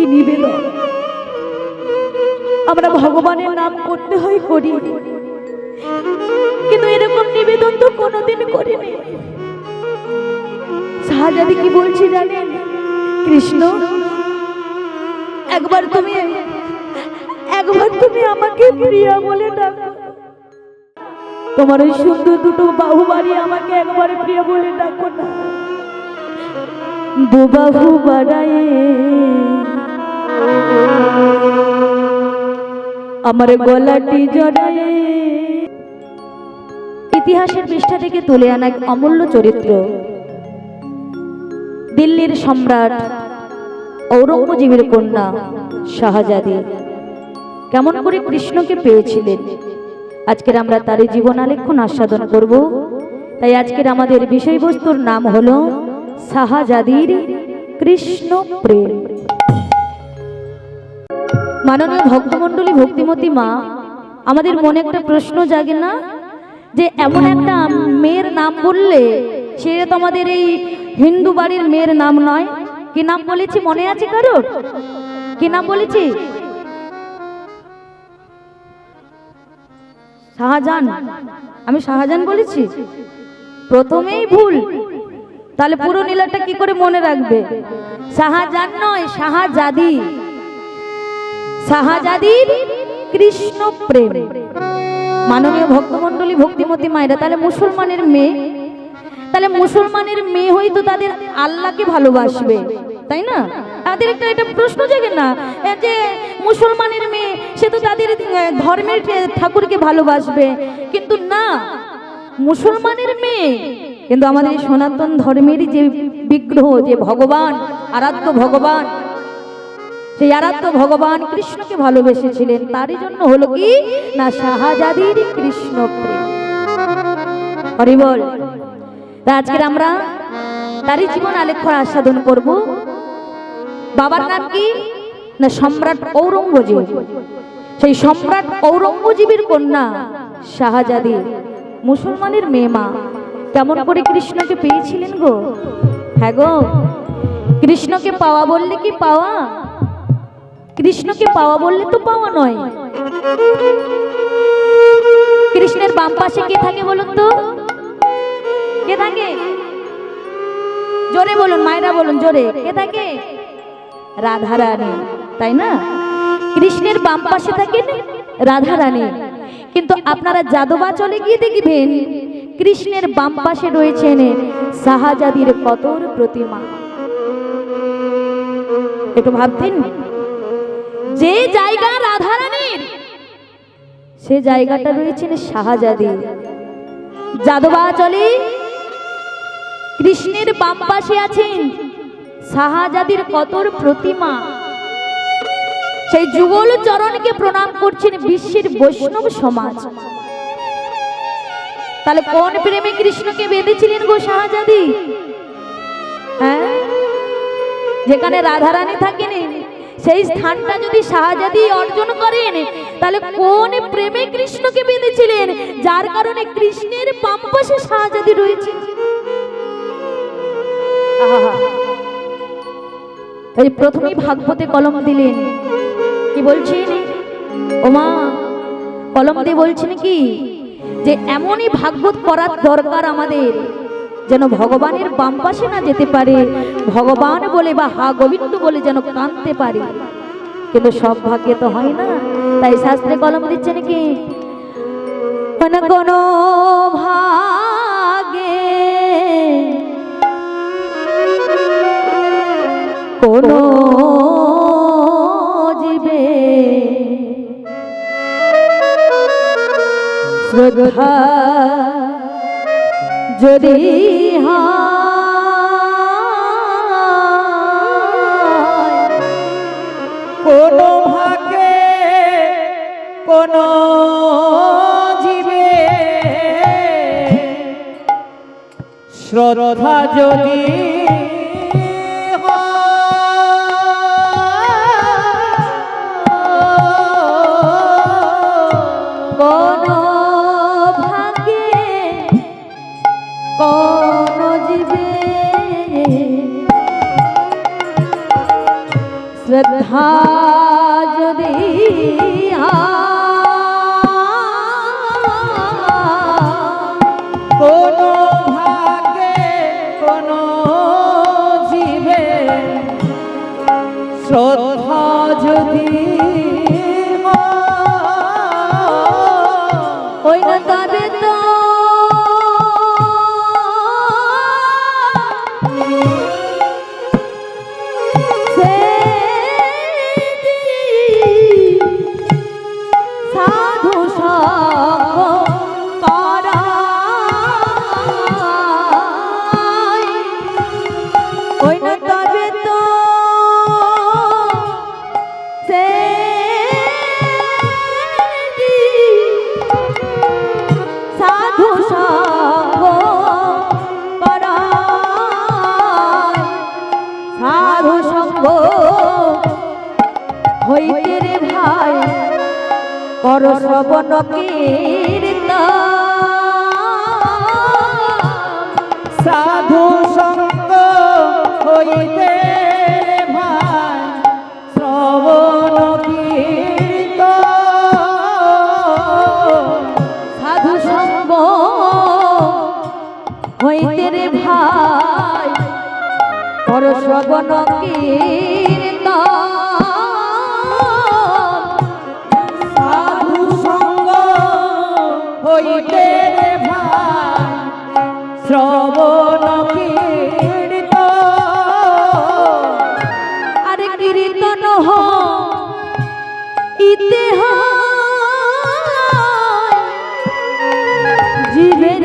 কি নিবেদন আমরা ভগবানের নাম করতে হয় করি, কিন্তু এরকম নিবেদন তো কোনোদিন করিনি। শাহজাদি কি বলছি জানেন? কৃষ্ণ, একবার তুমি আমাকে প্রিয়া বলে ডাকো। তোমার ওই সুন্দর দুটো বাহু বাড়িয়ে আমাকে একবারে প্রিয়া বলে ডাকো না। দু বাহু বাড়ায় আমার গলাটি জড়ায়। ইতিহাসের পৃষ্ঠা থেকে তুলে আনা এক অমূল্য চরিত্র। দিল্লির সম্রাট ঔরঙ্গজেবের কন্যা শাহজাদি কেমন করে কৃষ্ণকে পেয়েছিলেন, আজকের আমরা তারই জীবনালেখ্য আস্বাদন করব। তাই আজকের আমাদের বিষয়বস্তুর নাম হলো শাহজাদির কৃষ্ণ প্রেম। মাননীয় ভক্তমণ্ডলী, ভক্তিমতী মা, আমাদের মনে একটা প্রশ্ন জাগে না যে এমন একটা মেয়ের নাম বললে সে তো আমাদের এই হিন্দু বাড়ির মেয়ের নাম নয়। কি নাম বলেছি মনে আছে কারোর? কি নাম বলেছি? শাহজাহান। আমি শাহজাহান বলেছি? প্রথমেই ভুল। তাহলে পুরো নীলাটা কি করে মনে রাখবে? শাহজাহান নয়, শাহজাদি। শাহজাদির কৃষ্ণ প্রেম। মাননীয় ভক্তমণ্ডলী, ভক্তিমতী মায়েরা, তাহলে মুসলমানের মেয়ে, তাহলে মুসলমানের মেয়ে হয়তো তাদের আল্লাহকে ভালোবাসবে, তাই না? তাদের একটা প্রশ্ন জাগে না যে মুসলমানের মেয়ে সে তো তাদের ধর্মের ঠাকুরকে ভালোবাসবে, কিন্তু না, মুসলমানের মেয়ে কিন্তু আমাদের সনাতন ধর্মেরই যে বিগ্রহ, যে ভগবান, আরাধ্য ভগবান, সেই আরাধ্য ভগবান কৃষ্ণকে ভালোবেসেছিলেন। তারই জন্য হলো কি না শাহজাদির কৃষ্ণ প্রেম। হরি বল। তা আজকের আমরা তারই জীবন আলেখ্য আস্বাদন করব। বাবার নাম কি না সম্রাট ঔরঙ্গজেব। সেই সম্রাট ঔরঙ্গজেবের কন্যা শাহজাদি মুসলমানের মেয়ে মা কেমন করে কৃষ্ণকে পেয়েছিলেন গো? হ্যাঁ গো, কৃষ্ণকে পাওয়া বললে কি পাওয়া? কৃষ্ণকে পাওয়া বললে তো পাওয়া নয়। কৃষ্ণের বাম পাশে কে থাকে বলুন তো? কে থাকে? জোরে বলুন, মায়েরা বলুন জোরে, কে থাকে? রাধা রানী, তাই না? কৃষ্ণের বাম পাশে থাকেন রাধা রানী, কিন্তু আপনারা যাদবা চলে গিয়ে দেখবেন কৃষ্ণের বাম পাশে রয়েছেন শাহজাদির কতর প্রতিমা। একটু ভাবতেন, যে জায়গা রাধা রানীর সে জায়গাটা রয়েছেন শাহজাদি। যাদবা চলে কৃষ্ণের বাম পাশে আছেন শাহজাদির কতর প্রতিমা। সেই যুগল চরণকে প্রণাম করছেন বিশ্বের বৈষ্ণব সমাজ। তাহলে কোন প্রেমে কৃষ্ণকে বেঁধেছিলেন গো শাহজাদি? হ্যাঁ, যেখানে রাধারানী থাকেন সেই স্থানটা যদি শাহজাদি অর্জন করেন, তাহলে কোন প্রেমে কৃষ্ণকে বেঁধেছিলেন যার কারণে কৃষ্ণের বাম পাশে শাহজাদি রয়েছে। তাই প্রথমেই ভাগবতে কলম দিলেন, কি বলছেন? ওমা কলম দিয়ে বলছেন কি যে এমনই ভাগবত করার দরকার আমাদের যেন ভগবানের বাম পাশে না যেতে পারে, ভগবান বলে বা হা গোবিন্দ বলে যেন কাঁদতে পারে। কিন্তু সব ভাগ্যে তো হয় না, তাই শাস্ত্রে কলম দিচ্ছেন কি কোন কোন ভাগে কোন জীবে শ্রদ্ধা যদি কোন ভাগে কোন জীবে শ্রদ্ধা যদি শ্রদ্ধা যদি কোনো ভাগে কোনো জীবে শ্রদ্ধা যদি ওই না তবে তো সাধু সঙ্গ করাই, ওই না তবে তো সে সাধু সঙ্গ করাই, সাধু সঙ্গ হইতে রে ভাই কর শ্রবণ কীর্তন, সাধু সঙ্গ হইতে ভাই শ্রবণ কীর্তন, সাধু সঙ্গ হইতে রে ভাই কর শ্রবণ কীর্তন, সাধু সঙ্গ হইতে ভাই শ্রবণ কীর্তন, আরে কীর্তন ইতে জীবের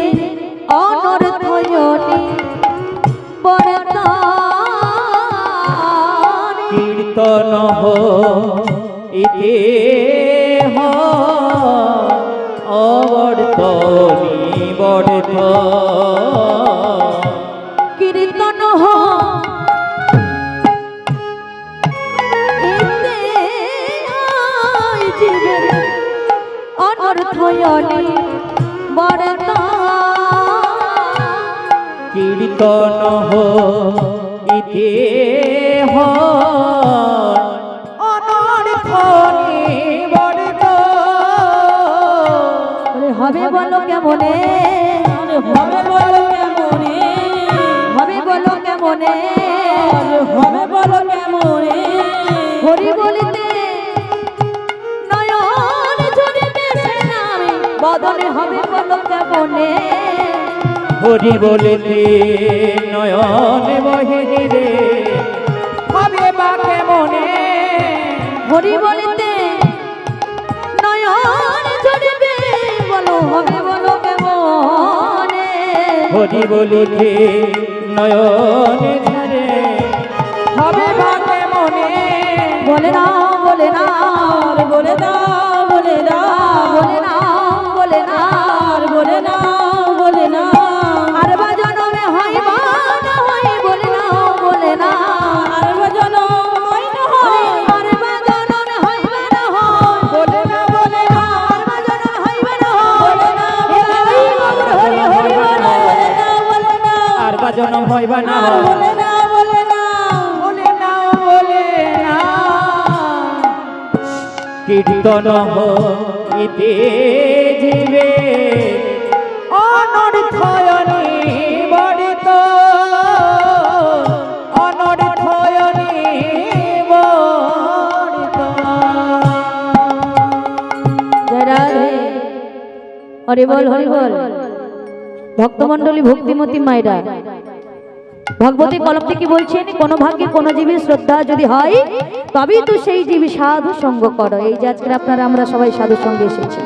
অনর্থয়নি বর্তমান, কীর্তন ইতে অবর্তনি বর্ত, কীর্তন ইতে জীবের অনর্থয়নি বর্তমান, কীর্তন ইতে অনর্থনি বর্ত, হবে বলো কেমনে, হবে বলো কেমনে, হবে বলো কেমনে, হবে বলো কেমনে, হরি বলিতে নয়ন ঝরিবে সে নামে বদনে হবে বলো কেমনে, হরি বলিতে নয়ন বহিরে রে হবে বা কেমনে, হরি বলিতে নয়ন ঝরিবে বলো হবে বলো কেমনে, হরি বলিতে নয়ন ঝরে হবে বা কেমনে, বলে না বলে না বলে দাও বলে দাও বলে না বলে না বলে না বলে না, আর বা জনমে হয় বা না হয় বলে না বলে না, আর ভজন হয় না হয়, আর বা জনম হয় বা না হয় বলে না বলে না, আর বা জনম হয় বা না হয় বলে না হরি হরি বলো বলে না বলে না, আর বা জনম হয় বা না হয়, বলে না বলে না বলে না বলে না, কীর্তন ইতে জীবে অনর্থয়নি বর্ত, অনর্থয়নি বর্ত, জয় রাধে, হরি বল হরি বল। ভক্তমণ্ডলী ভক্তিমতী মায়েরা ভগবতী কলমটি কি বলছেন, কোন ভাগ্যে কোন জীবের শ্রদ্ধা যদি হয় তবেই তো সেই জীবী সাধু সঙ্গ করো। এই যে আজকে আপনারা আমরা সবাই সাধু সঙ্গে এসেছি,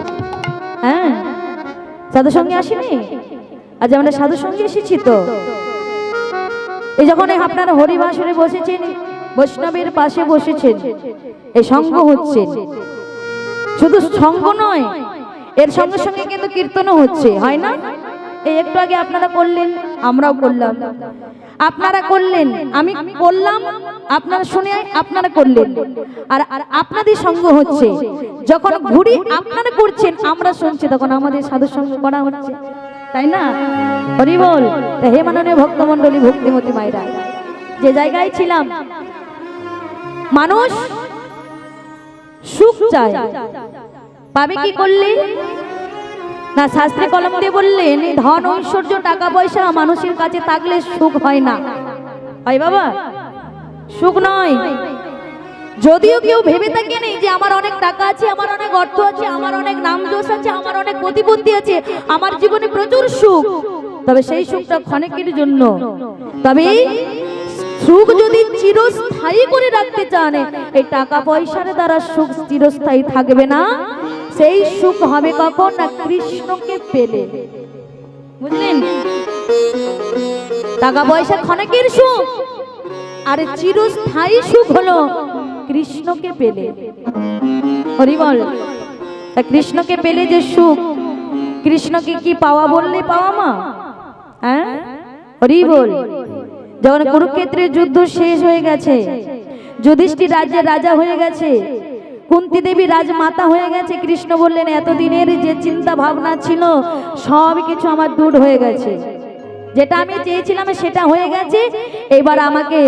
হ্যাঁ সাধু সঙ্গে আসিনি, আজ আমরা সাধু সঙ্গে এসেছি। তো এই যখন আপনারা হরিবাসরে বসেছেন, বৈষ্ণবের পাশে বসেছেন, এই সঙ্গ হচ্ছে, শুধু সঙ্গ নয় এর সঙ্গে সঙ্গে কিন্তু কীর্তনও হচ্ছে, হয় না? এই একটু আগে আপনারা করলেন, আমরাও করলাম, আপনারা করলেন, আমি করলাম, আপনারা শুনে আপনারা করলেন, আর আপনাদের সঙ্গ হচ্ছে। যখন ঘুরি আপনারা করছেন, আমরা শুনছি, তখন আমাদের সাধু সঙ্গ করা হচ্ছে, তাই না? হরি বল। হে মাননীয় ভক্তমণ্ডলী ভক্তিমতী মায়েরা, যে জায়গায় ছিলাম মানুষ সুখ চায়, পাবে কি করলে? না, শাস্ত্রে কলম দিয়ে বললেন ধন ঐশ্বর্য টাকা পয়সা মানুষের কাছে থাকলে সুখ হয় না। হয় বাবা? সুখ নয়। যদিও কেউ ভেবে থাকে নেই যে আমার অনেক টাকা আছে, আমার অনেক অর্থ আছে, আমার অনেক নাম যশ আছে, আমার অনেক প্রতিপত্তি আছে, আমার জীবনে প্রচুর সুখ, তবে সেই সুখটা ক্ষণিকের জন্য। তবে সুখ যদি চিরস্থায়ী করে রাখতে চান, এই টাকা পয়সার দ্বারা সুখ চিরস্থায়ী থাকবে না। সেই সুখ হবে কখন? না কৃষ্ণকে পেলে। বুঝলেন? টাকা পয়সা ক্ষণিকের সুখ, আর চিরস্থায়ী সুখ হলো কৃষ্ণকে পেলে। হরি বল। তা কৃষ্ণকে পেলে যে সুখ, কৃষ্ণকে কি পাওয়া বললে পাওয়া মা? হ্যাঁ, হরি বল। যখন কুরুক্ষেত্রের যুদ্ধ শেষ হয়ে গেছে, যুধিষ্ঠির রাজ্যের রাজা হয়ে গেছে, কুন্তী দেবী রাজমাতা হয়ে গেছে, কৃষ্ণ বললেন এতদিনের যে চিন্তা ভাবনা ছিল সব কিছু আমার দূর হয়ে গেছে, যেটা আমি চেয়েছিলাম সেটা হয়ে গেছে, এবার আমাকে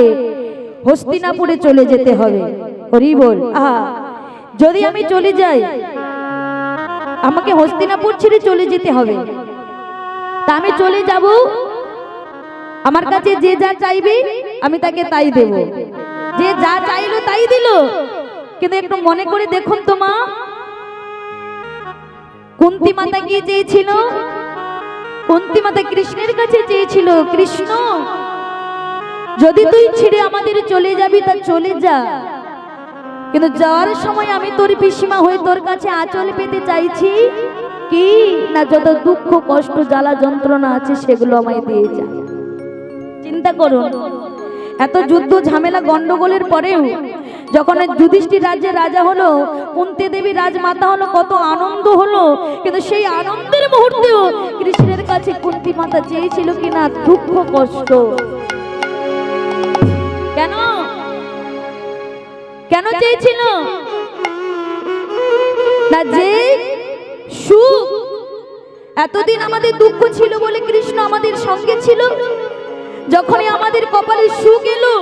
হস্তিনাপুরে চলে যেতে হবে। হরি বল। যদি আমি চলে যাই, আমাকে হস্তিনাপুর ছেড়ে চলে যেতে হবে, তা আমি চলে যাব, আমার কাছে যে যা চাইবে আমি তাকে তাই দেব। যে যা চাইলো তাই দিল। কিন্তু একটু মনে করে দেখুন তো মা, কুন্তী মাতা কি চেয়েছিল? কুন্তী মাতা কৃষ্ণের কাছে চেয়েছিল, কৃষ্ণ যদি তুই ছেড়ে আমাদের চলে যাবি তা চলে যা, কিন্তু যাওয়ার সময় আমি তোর পিসিমা হয়ে তোর কাছে আঁচল পেতে চাইছি, কি না যত দুঃখ কষ্ট জ্বালা যন্ত্রণা আছে সেগুলো আমায় দিয়ে যা। চিন্তা করুন, এত যুদ্ধ ঝামেলা গন্ডগোলের পরেও যখন যুধিষ্ঠির রাজ্যের রাজা হলো, কুন্তী দেবী রাজমাতা হলো, কত আনন্দ হলো, কিন্তু সেই আনন্দের মুহূর্তেও কৃষ্ণের কাছে কুন্তী মাতা চেয়েছিল কিনা দুঃখ কষ্ট। কেন? কেন চেয়েছিল? না যে সুখ, এতদিন আমাদের দুঃখ ছিল বলে কৃষ্ণ আমাদের সঙ্গে ছিল, যখনই আমাদের কপালে সুখ এলো,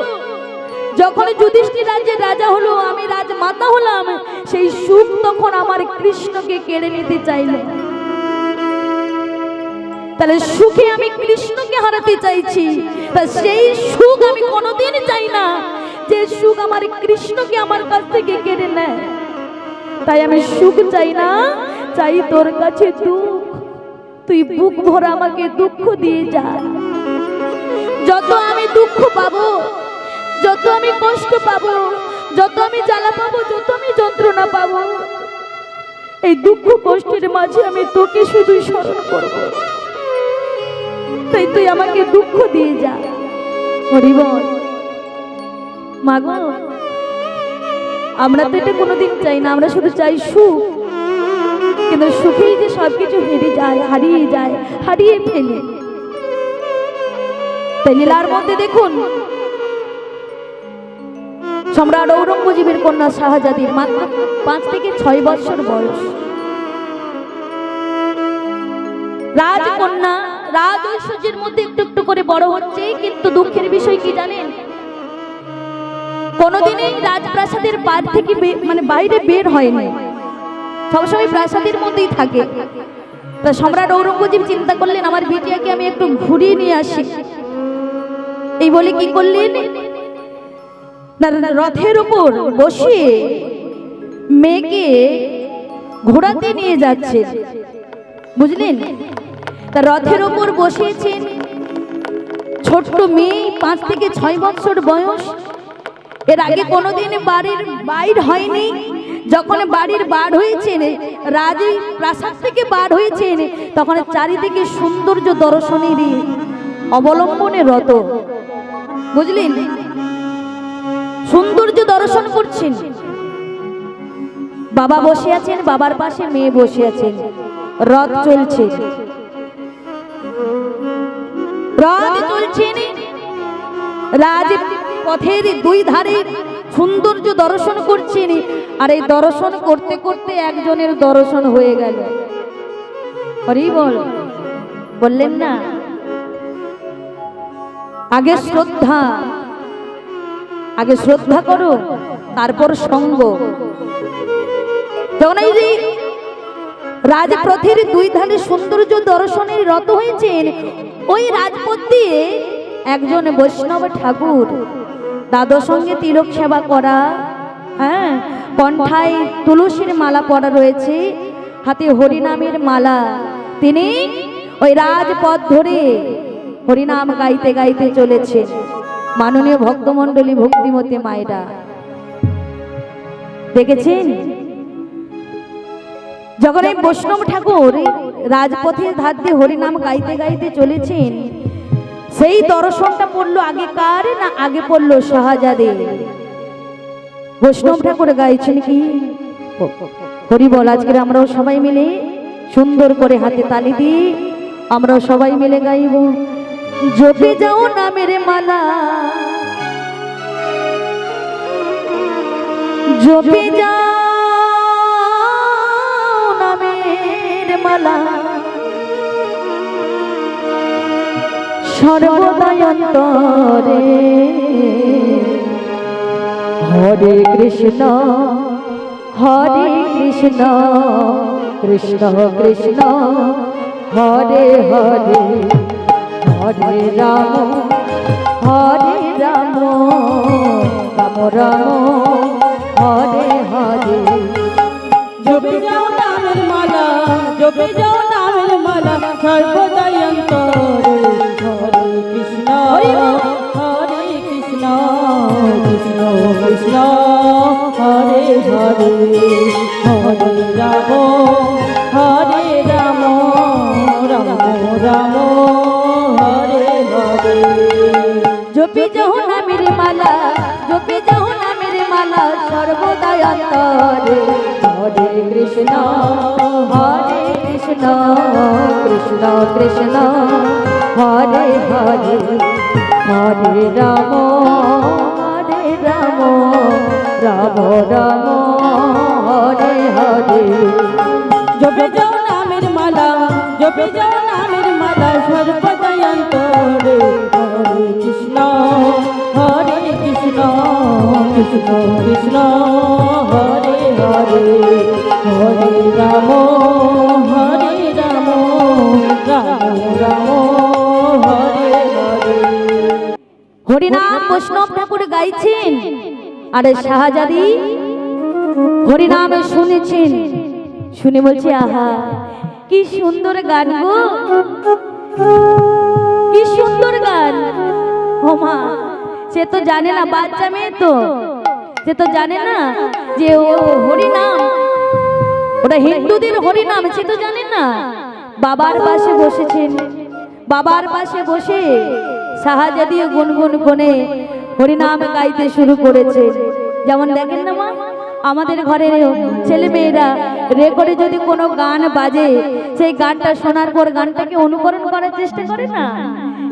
যখন যুধিষ্ঠির রাজ্যের রাজা হলো, আমি রাজমাতা হলাম, সেই সুখ তখন আমার কৃষ্ণকে কেড়ে নিতে চাইল। তাহলে সুখে আমি কৃষ্ণকে হারাতে চাইছি, তা সেই সুখ আমি কোনোদিন চাই না যে সুখ আমার কৃষ্ণকে আমার কাছ থেকে কেড়ে নেয়। তাই আমি সুখ চাই না, চাই তোর কাছে দুঃখ। তুই বুক ভরা আমাকে দুঃখ দিয়ে যা। যত আমি দুঃখ পাবো, যত আমি কষ্ট পাবো, যত আমি জ্বালা পাবো, যত আমি যন্ত্রণা পাবো, এই দুঃখ কষ্টের মাঝে আমি তোকে শুধু স্মরণ করব। তাই তুই আমাকে দুঃখ দিয়ে যা। হরি বল। মাগো, আমরা তো এটা কোনোদিন চাই না, আমরা শুধু চাই সুখ, কিন্তু সুখেই যে সবকিছু হেরে যায়, হারিয়ে যায়, হারিয়ে ফেলে। তাই লীলার মধ্যে দেখুন, সম্রাট ঔরঙ্গজেবের কন্যা শাহজাদির মাত্র 5 থেকে 6 বছর বয়স, রাজকন্যা রাজ ঐশ্বর্যের মধ্যে একটু একটু করে বড় হচ্ছে, কিন্তু দুঃখের বিষয় কি জানেন? কোনোদিনই রাজপ্রাসাদের পার থেকে বাইরে বের হয়নি, সবসময় প্রাসাদের মধ্যেই থাকে। তা সম্রাট ঔরঙ্গজেব চিন্তা করলেন আমার বিটিয়াকে আমি একটু ঘুরিয়ে নিয়ে আসি। এই বলে কি করলেন, রথের উপর বসিয়ে মেয়েকে ঘোরাতে নিয়ে যাচ্ছে। বুঝলেন? তা রথের উপর বসিয়েছেন ছোট্ট মেয়ে, 5 থেকে 6 বছর বয়স। এর আগে কোনোদিন বাড়ির বাইর হয়নি। যখন বাড়ির বার হয়েছেন, রাজ প্রাসাদ থেকে বার হয়েছেন, তখন চারিদিকে সৌন্দর্য দর্শনেরই অবলম্বনে রত। বুঝলেন? সৌন্দর্য দর্শন করছেন। বাবা বসে আছেন, বাবার পাশে মেয়ে বসে আছেন, রথ চলছে, রথ চলছেন। রাজ পথের 2 ধারে সৌন্দর্য দর্শন করছেন, আর এই দর্শন করতে করতে একজনের দর্শন হয়ে গেল। হরি বল। বললেন না আগে শ্রদ্ধা, আগে শ্রদ্ধা করো, তারপর সঙ্গ। যখন এই যে রাজপথের দুই ধারে সৌন্দর্য দর্শনের রত হয়েছেন, ওই রাজপথ দিয়ে একজন বৈষ্ণব ঠাকুর দাদর সঙ্গে তিলক সেবা করা, হ্যাঁ, কণ্ঠায় তুলসীর মালা পরা রয়েছে, হাতে হরিনামের মালা, তিনি ওই রাজপথ ধরে হরিনাম গাইতে গাইতে চলেছে। মাননীয় ভক্তমণ্ডলী, ভক্তিমতী মায়েরা দেখেছেন, যখন এই বৈষ্ণব ঠাকুর রাজপথের ধার দিয়ে হরিনাম গাইতে গাইতে চলেছেন, সেই দর্শনটা পড়লো আগে কার না আগে পড়লো শাহজাদে। বৈষ্ণব ঠাকুর গাইছেন কি হরি বল। আজকে আমরাও সবাই মিলে সুন্দর করে হাতে তালি দিই, আমরাও সবাই মিলে গাইব। জপে যাও নামের মালা, জপে যাও নামের মালা, সর্বদাই অন্তরে। হরে কৃষ্ণ হরে কৃষ্ণ কৃষ্ণ কৃষ্ণ হরে হরে, হরে রাম হরে রাম রাম রাম হরে হরে। জপে যাও নামের মালা, জপে যাও নামের মালা, সর্বদাই অন্তরে। হরে কৃষ্ণ হরে কৃষ্ণ কৃষ্ণ কৃষ্ণ হরে হরে, হরে রাম হরে রাম রাম রাম হরে হরে। জপে যাও নামের মালা, জপে যাও নামের মালা, সর্বদাই অন্তরে। হরে কৃষ্ণ হরে কৃষ্ণ কৃষ্ণ কৃষ্ণ হরে হরে, হরে রাম হরে রাম রাম রাম হরে হরে। জপে যাও নামের মালা, জপে যাও নামের মালা, সর্বদাই অন্তরে। হরে কৃষ্ণ হরে কৃষ্ণ কৃষ্ণ কৃষ্ণ হরে হরে, হরে রাম হরে রাম রাম রাম হরে হরে। হরিনাম বৈষ্ণব ঠাকুর গাইছেন, আরে শাহজাদি হরিনাম শুনেছেন, শুনে বলছে আহা কি সুন্দর গান গো, কি সুন্দর গান। ও মা, সে তো জানে না, বাচ্চা মেয়ে তো, সে তো জানে না যে ও হরিনাম, ওটা হিন্দুদের হরিনাম, সে তো জানে না। বাবার পাশে বসেছেন, বাবার পাশে বসে শাহজাদি গুনগুন করে হরিনাম গাইতে শুরু করেছে। যেমন দেখেন না মা, আমাদের ঘরের ছেলে মেয়েরা রেকর্ডে যদি কোনো গান বাজে, সেই গানটা শোনার পর গানটাকে অনুকরণ করার চেষ্টা করে না,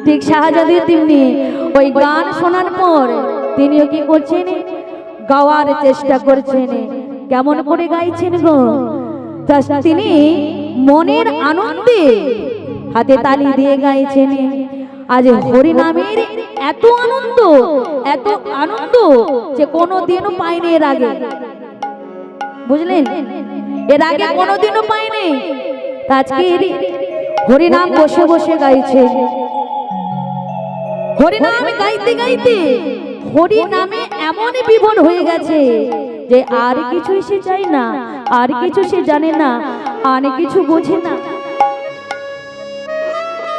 ঠিক শাহজাদি তেমনি ওই গান শোনার পর তিনিও কি করছেন, গাওয়ার চেষ্টা করছেন। কেমন করে গাইছেন গো, তিনি মনের আনন্দে হাতে তালি দিয়ে গাইছেন। আজ হরিনামের এত আনন্দ, এত আনন্দ যে কোনোদিনও পাইনি এর আগে, বুঝলেন, এর আগে কোনোদিনও পাইনি। আজকে হরিনাম বসে বসে গাইছে, হরিনাম গাইতে গাইতে হরিনামে এমন বিভোর হয়ে গেছে যে আর কিছুই সে চায় না, আর কিছু সে জানে না, আর কিছু বোঝে না।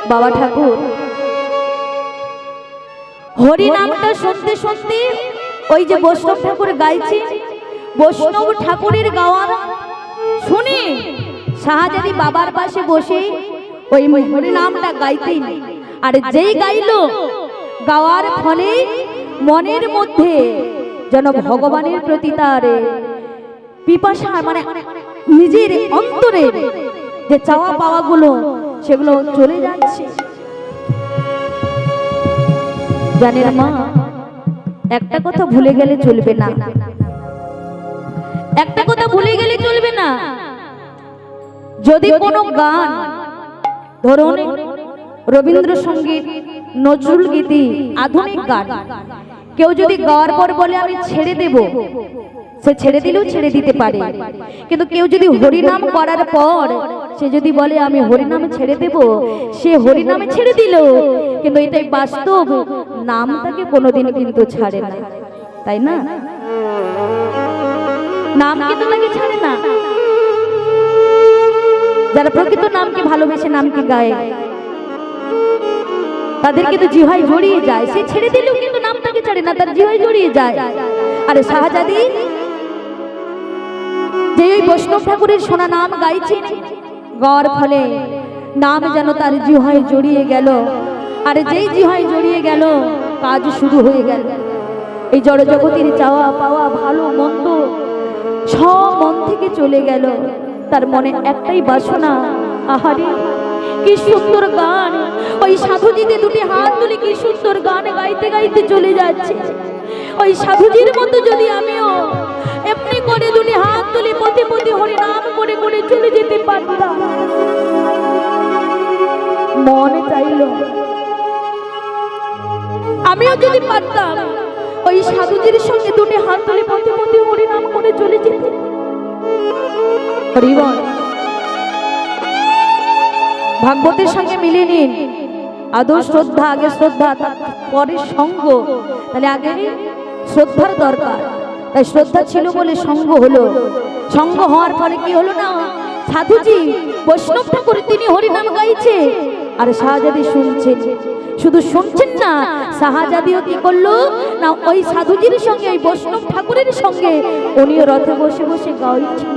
বাবা ঠাকুর হরিনামটা শুনতে শুনতে ওই যে বৈষ্ণব ঠাকুর গাইছে, বৈষ্ণব ঠাকুরের গাওয়ার শুনে শাহজাদি বাবার পাশে বসে ওই হরিনামটা গাইতেন। আর যেই গাইলো, গাওয়ার ফলে মনের মধ্যে যেন ভগবানের প্রতি তার পিপাসা, মানে নিজের অন্তরে যে চাওয়া পাওয়া গুলো সেগুলো চলে যাচ্ছে। জানেন মা, একটা কথা ভুলে গেলে চলবে না, একটা কথা ভুলে গেলে চলবে না। যদি কোনো গান, ধরুন রবীন্দ্রসঙ্গীত, নজরুল গীতি, আধুনিক গান, কেউ যদি গাওয়ার পর বলে আমি ছেড়ে দেব, সে ছেড়ে দিলেও ছেড়ে দিতে পারে। কিন্তু কেউ যদি হরিনাম করার পর সে যদি বলে আমি হরিনাম ছেড়ে দেব, সে হরিনামে ছেড়ে দিল, কিন্তু এটাই বাস্তব, নামটাকে কোনোদিন কিন্তু ছাড়ে না, তাই না? নাম কিন্তু তাকে ছাড়ে না। যারা প্রকৃত নামকে ভালোবেসে নামকে গায় তাদের কিন্তু জিহাই জড়িয়ে যায়। সে ছেড়ে দিলেও কিন্তু নামটাকে ছাড়ে না, তার জিহাই জড়িয়ে যায়। আরে শাহজাদি যে ওই বৈষ্ণব ঠাকুরের সোনা নাম গাইছেন, গাওয়ার ফলে নাম যেন তার জিহাই জড়িয়ে গেল। আরে যেই জিহাই জড়িয়ে গেল কাজ শুরু হয়ে গেল। এই জড় জগতের চাওয়া পাওয়া ভালো মন্দ সব মন থেকে চলে গেল। তার মনে একটাই বাসনা, আহারে কি সুন্দর গান। ওই সাধুজিতে দুটি হাত তুলে কি সুন্দর গান গাইতে গাইতে চলে যাচ্ছে। ওই সাধুজির মতো যদি আমিও এমনি করে দুটি হাত তুলে পথে পথে হরি নাম করে করে চলে যেতে পারতাম। মনে চাইল আমিও যদি পারতাম ওই সাধুজির সঙ্গে দুটি হাত তুলে পথে পথে হরি নাম করে চলে যেতে। হরিবল ভাগবতের সঙ্গে মিলিয়ে নিন। আদৌ শ্রদ্ধা, আগে শ্রদ্ধা, পরে সঙ্গ। তাহলে আগে শ্রদ্ধার দরকার। তাই শ্রদ্ধা ছিল বলে সঙ্গ হলো। সঙ্গ হওয়ার ফলে কি হলো না, সাধুজি বৈষ্ণব ঠাকুর তিনি হরিনাম গাইছে আর শাহজাদি শুনছেন। শুধু শুনছেন না, শাহজাদিও কি করলো না ওই সাধুজির সঙ্গে ওই বৈষ্ণব ঠাকুরের সঙ্গে উনিও রথে বসে বসে গাইছেন।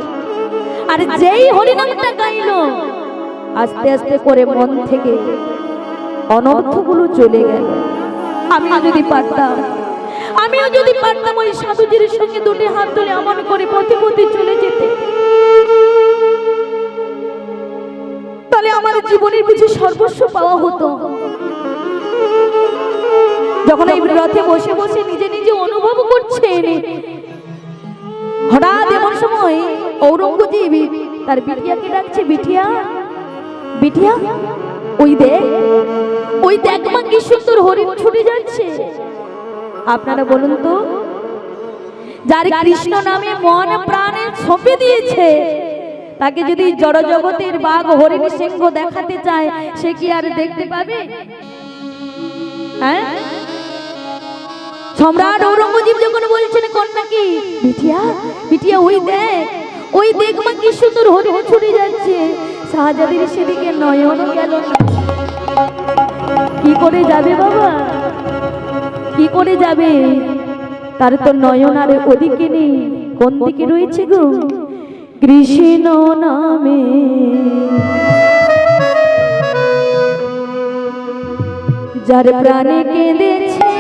আর যেই হরিনামটা গাইলো আস্তে আস্তে করে মন থেকে অনর্থগুলো চলে গেল। আমিও যদি পারতাম, আমিও যদি পারতাম ওই সাধুজির সঙ্গে দুটি হাত তুলে এমন করে পথে পথে চলে যেতে, তাহলে আমার জীবনের কিছু সর্বস্ব পাওয়া হতো। যখন এই রথে বসে বসে নিজে নিজে অনুভব করছেন, হঠাৎ এমন সময় ঔরঙ্গজেব তার বিটিয়াকে ডাকছে, বিটিয়া বিটিয়া ওই দেখ মা কি সুন্দর হরিণ ছুটে যাচ্ছে। আপনারা বলুন তো, যার কৃষ্ণ নামে মন প্রাণে ছপে দিয়েছে তাকে যদি জড় জগতের বাঘ হরিণ সিংহ দেখাতে চায় সে কি আর দেখতে পাবে? হ্যাঁ, সম্রাট ঔরঙ্গজেব যখন বলছেন কন্যাকে, বিটিয়া বিটিয়া ওই দেখ মা কি সুন্দর হরিণ ছুটে যাচ্ছে, শাহজাদির সেদিকে নয়নও গেল না। কি করে যাবে বাবা, কি করে যাবে? তার তো নয়ন আর ওদিকে নেই। কোন দিকে রয়েছে গো? কৃষ্ণ নামে যার প্রাণে কেঁদেছে,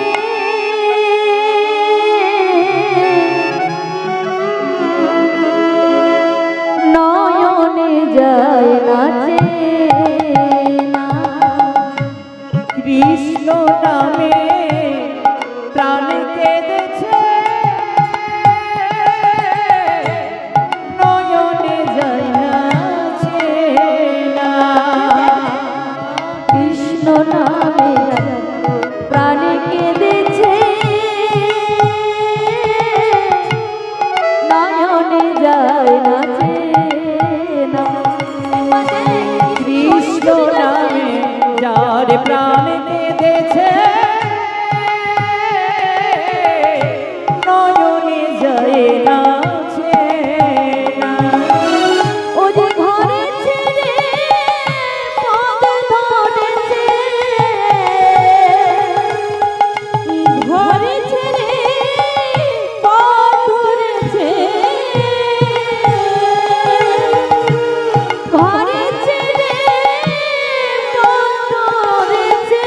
নয়নে যায় নাচে না। কৃষ্ণ নামে প্রাণ কেঁদেছে, নয়নে যায় নাচে না। কৃষ্ণ নামে প্রাণে কেঁদেছে, নয়নে যায় নাচে না। কৃষ্ণ নামে যার প্রাণ কেঁদেছে, নয়নে যায় নাচে না। ও যে ঘরে ছেড়ে পদ ধরেছে, ঘরে ছেড়ে পদ ধরেছে, ঘরে ছেড়ে পদ ধরেছে,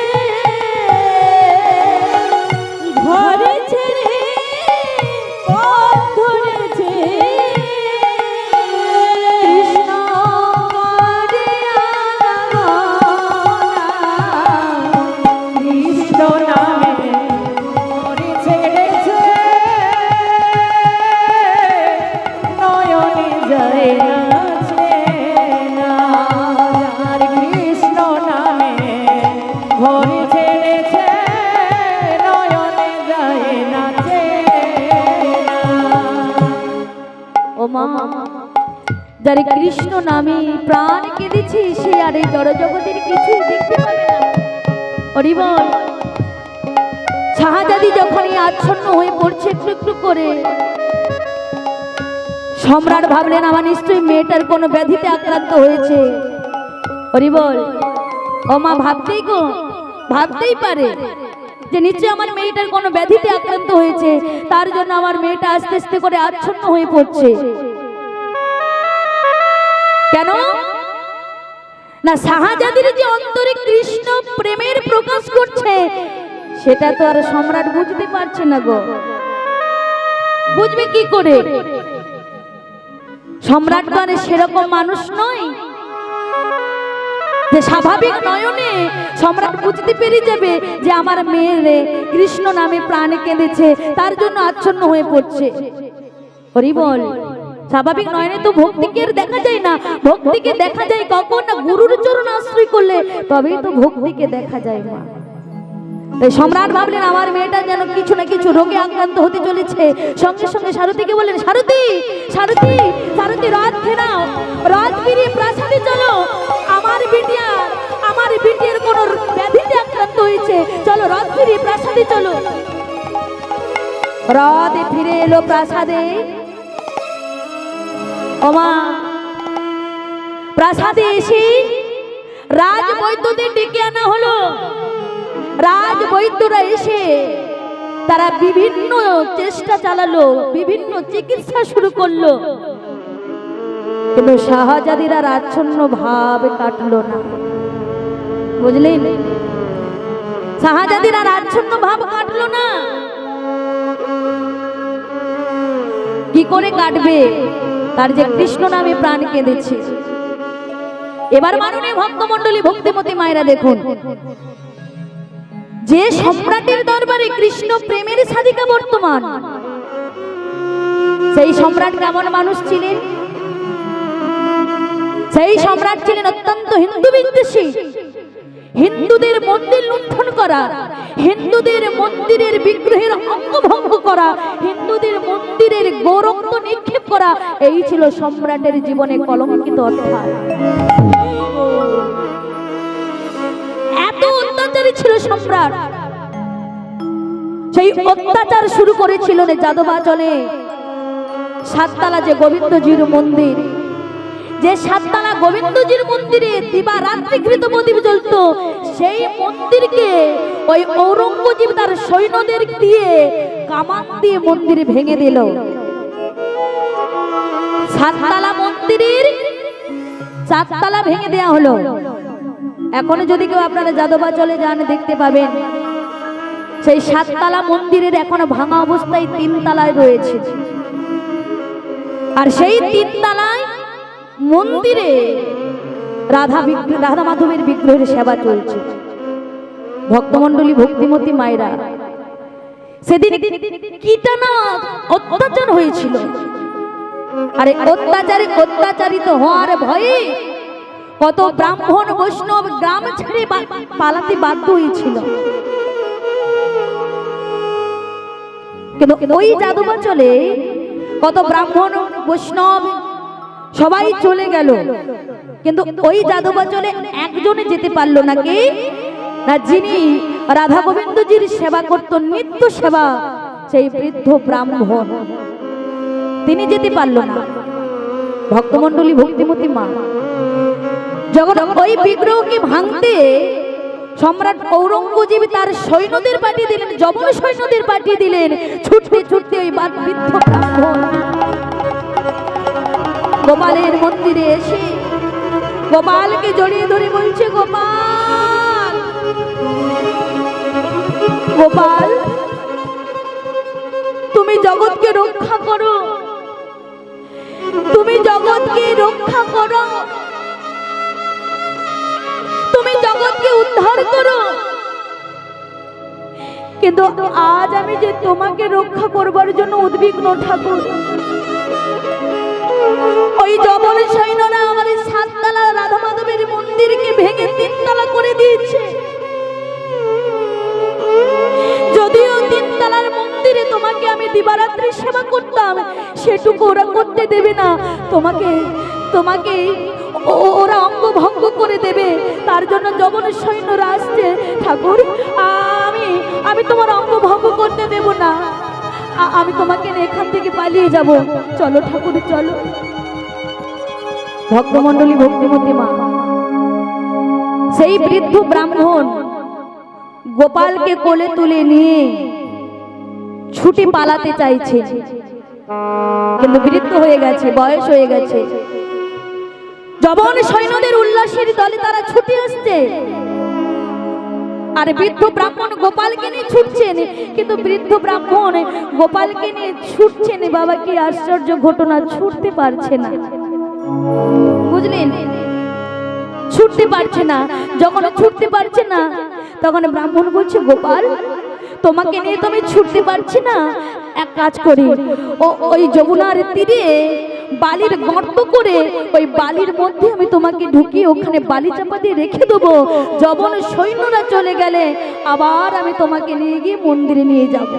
মা, যারে কৃষ্ণ নামে প্রাণ কেঁদেছে সে আর এই জড়জগতের কিছুই দেখতে পাবে না। হরি বল। শাহজাদি যখনই আচ্ছন্ন হয়ে পড়ছে একটু একটু করে, সম্রাট ভাবলেন আমার নিশ্চয়ই মেয়েটার কোনো ব্যাধিতে আক্রান্ত হয়েছে। হরি বল। ও মা ভাবতেই পারে যে নিশ্চয়ই আমার মেয়েটার কোনো ব্যাধিতে আক্রান্ত হয়েছে, তার জন্য আমার মেয়েটা আস্তে আস্তে করে আচ্ছন্ন হয়ে পড়ছে। কেন না, শাহজাদির যে অন্তরে কৃষ্ণ প্রেমের প্রকাশ করছে সেটা তো আর সম্রাট বুঝতে পারছে না গো। বুঝবে কি করে? সম্রাট মানে সেরকম মানুষ নয় যে স্বাভাবিক নয়নে সম্রাট বুঝতে পেরে যাবে যে আমার মেয়ে কৃষ্ণ নামে প্রাণে কেঁদেছে, তার জন্য আচ্ছন্ন হয়ে পড়ছে। হরি বল। স্বাভাবিক নয়নে তো ভক্তিকে দেখা যায় না, ভক্তিকে দেখা যায় কখন না গুরুর চরণ আশ্রয় করলে, তবেই তো ভক্তিকে দেখা যায় মা। তাই সম্রাট ভাবলেন আমার মেয়েটা যেন কিছু না কিছু রোগে আক্রান্ত হতে চলেছে। সঙ্গে সঙ্গে সারথীকে বললেন, সারথী সারথী সারথী, রথ ফেরাও, রথ ফিরিয়ে প্রাসাদে চলো। আমার বিটিয়ার কোন ব্যাধিতে আক্রান্ত হয়েছে, চলো রথ ফিরিয়ে প্রাসাদে চলো। রথে ফিরে এলো প্রাসাদে। ওমা, প্রাসাদে এসে রাজ বৈদ্যদের ডেকে আনা হলো। রাজ বৈদ্যরা এসে তারা বিভিন্ন চেষ্টা চালালো, বিভিন্ন চিকিৎসা শুরু করলো, কিন্তু শাহজাদির আর আচ্ছন্ন ভাব কাটলো না। বুঝলেন? শাহজাদির আর আচ্ছন্ন ভাব কাটলো না। কি করে কাটবে? তার যে কৃষ্ণ নামে প্রাণ কেঁদেছে। এবার মাননীয় ভক্তমণ্ডলী, ভক্তিমতী মায়েরা দেখুন, যে সম্রাটের দরবারে কৃষ্ণ প্রেমের সাধিকা বর্তমান, সেই সম্রাট কেমন মানুষ ছিলেন? সেই সম্রাট ছিলেন অত্যন্ত হিন্দু বিদ্বেষী। হিন্দুদের মন্দির লুণ্ঠন করা, হিন্দুদের মন্দিরের বিগ্রহের অঙ্গভঙ্গ করা, হিন্দুদের মন্দিরের গৌরক্ত নিক্ষেপ করা, এই ছিল সম্রাটের জীবনে কলঙ্কিত অধ্যায়। এত অত্যাচারী ছিল সম্রাট। সেই অত্যাচার শুরু করেছিল যাদবাচলে সাততলা যে গোবিন্দজির মন্দির, যে সাততলা গোবিন্দজির মন্দিরে দিবারাত্রি ঘৃত প্রদীপ জ্বলত, সেই মন্দিরকে ওই ঔরঙ্গজেব তার সৈন্যদের দিয়ে কামান দিয়ে মন্দির ভেঙে দিল। সাততলা মন্দিরের চারতলা ভেঙে দেয়া হলো। এখনো যদি কেউ আপনারা যাদবাচলে যান দেখতে পাবেন সেই সাততলা মন্দিরের এখনো ভাঙা অবস্থায় তিনতলায় রয়েছে। আর সেই তিনতলায় মন্দিরে রাধা মাধবের বিগ্রহের সেবা চলছে। ভক্তমণ্ডলী, ভক্তিমতী মায়েরা, সেদিন কিটা না অত্যাচার হয়েছিল। আরে অত্যাচারিত হওয়ার ভয়ে কত ব্রাহ্মণ বৈষ্ণব গ্রাম ছেড়ে পালাতে বাধ্য হয়েছিল। কিন্তু ওই যাদবাচলে কত ব্রাহ্মণ বৈষ্ণব সবাই চলে গেল, কিন্তু ওই যাদবাচলে একজনে যেতে পারলো না। কে না? যিনি রাধা গোবিন্দজির সেবা করত, নিত্য সেবা, সেই বৃদ্ধ ব্রাহ্মণ, তিনি যেতে পারলো না। ভক্তমণ্ডলী, ভক্তিমতী মা, যখন ওই বিগ্রহকে ভাঙতে সম্রাট ঔরঙ্গজেব তার সৈন্যদের পাঠিয়ে দিলেন, যবন সৈন্যদের পাঠিয়ে দিলেন, ছুটতে ছুটতে ওই বৃদ্ধ ব্রাহ্মণ গোপালের মন্দিরে এসে গোপালকে জড়িয়ে ধরে বলছে, গোপাল, গোপাল, তুমি জগৎকে রক্ষা করো, তুমি জগৎকে রক্ষা করো, তুমি জগৎকে উদ্ধার করো। কিন্তু আজ আমি যে তোমাকে রক্ষা করবার জন্য উদ্বিগ্ন ঠাকুর, ওই যবন সৈন্যরা আমার সাততলা রাধা মাধবের মন্দিরকে ভেঙে তিনতলা করে দিয়েছে। যদিও তিনতলার মন্দির মন্দিরে তোমাকে আমি দিবারাত্রি সেবা করতাম, সেটুকু ওরা করতে দেবে না। তোমাকে তোমাকে ওরা অঙ্গ ভঙ্গ করে দেবে। তার জন্য যবন সৈন্যরা আসছে। ঠাকুর, আমি আমি তোমার অঙ্গ ভঙ্গ করতে দেব না। আমি তোমাকে নিয়ে এখান থেকে পালিয়ে যাব। চলো ঠাকুর, চলো। ভক্তমণ্ডলী, ভক্তিমতী মা, সেই বৃদ্ধ ব্রাহ্মণ গোপালকে কোলে তুলে নিয়ে ছুটি পালাতে চাইছে, কিন্তু বৃদ্ধ হয়ে গেছে, বয়স হয়ে গেছে। যবন সৈন্যদের উল্লাসের দলে তারা ছুটে আসছে, আর বৃদ্ধ ব্রাহ্মণ গোপালকে নিয়ে ছুটছেন, কিন্তু বৃদ্ধ ব্রাহ্মণ গোপালকে নিয়ে ছুটছেন। বাবা, কি আশ্চর্য ঘটনা! ছুটতে পারছে না, বুঝলেন? ছুটতে পারছে না। যখন ছুটতে পারছে না, তখন ব্রাহ্মণ বলছে, গোপাল, তোমাকে নিয়ে তো আমি ছুটতে পারছি না। এক কাজ করি, ওই যমুনার তীরে বালির গর্ত করে ওই বালির মধ্যে আমি তোমাকে ঢুকিয়ে ওখানে বালি চাপা দিয়ে রেখে দেবো। যবন সৈন্যরা চলে গেলে আবার আমি তোমাকে নিয়ে গিয়ে মন্দিরে নিয়ে যাব।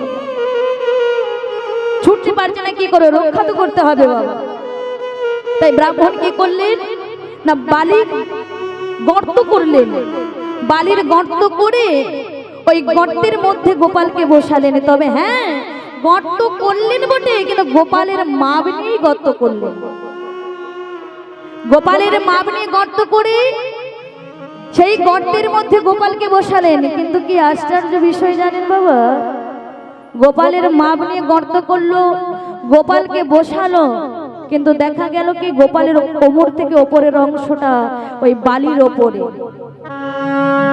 ছুটতে পারছে না, কি করে? রক্ষা তো করতে হবে বাবা। তাই ব্রাহ্মণ কি করলেন না, বালির গর্ত করলেন। বালির গর্ত করে ওই গর্তের মধ্যে গোপালকে বসালেন। তবে হ্যাঁ, গর্ত করলেন বটে, কিন্তু গোপালের মাপ নিয়ে গর্ত করলেন। গোপালের মাপ নিয়ে গর্ত করে সেই গর্তের মধ্যে গোপালকে বসালেন। কিন্তু কি আশ্চর্য বিষয় জানেন বাবা, গোপালের মাপ নিয়ে গর্ত করলো, গোপালকে বসালো, কিন্তু দেখা গেল কি গোপালের কোমর থেকে ওপরের অংশটা ওই বালির ওপরে।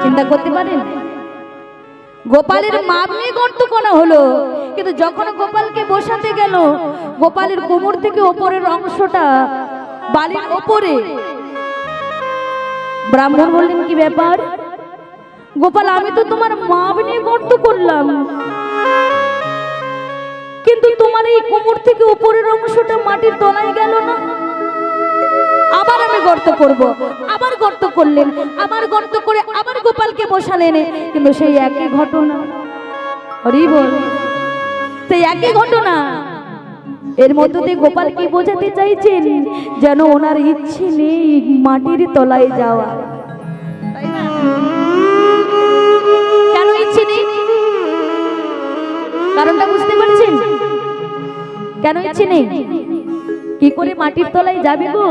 চিন্তা করতে পারেন? গোপালের মাপ নিয়ে গর্ত করা হলো, কিন্তু যখন গোপালকে বসাতে গেল গোপালের কোমর থেকে ওপরের অংশটা বালির ওপরে। ব্রাহ্মণ বললেন, কি ব্যাপার গোপাল, আমি তো তোমার মাপ নিয়ে গর্ত করলাম, কিন্তু তোমার এই কোমর থেকে উপরের অংশটা মাটির তলায় গেল না। আবার আমি গর্ত করব। আবার গর্ত করলেন, আবার গর্ত করে আবার গোপালকে বসালেন, কিন্তু সেই একই ঘটনা। হরি বল, সেই একই ঘটনা। এর মধ্যে দিয়ে গোপাল কি বোঝাতে চাইছেন, যেন ওনার ইচ্ছে নেই মাটির তলায় যাওয়া। কেন ইচ্ছে নেই? কারণটা বুঝতে পারছেন? কেন ইচ্ছে নেই? কি করে মাটির তলায় যাবি গো?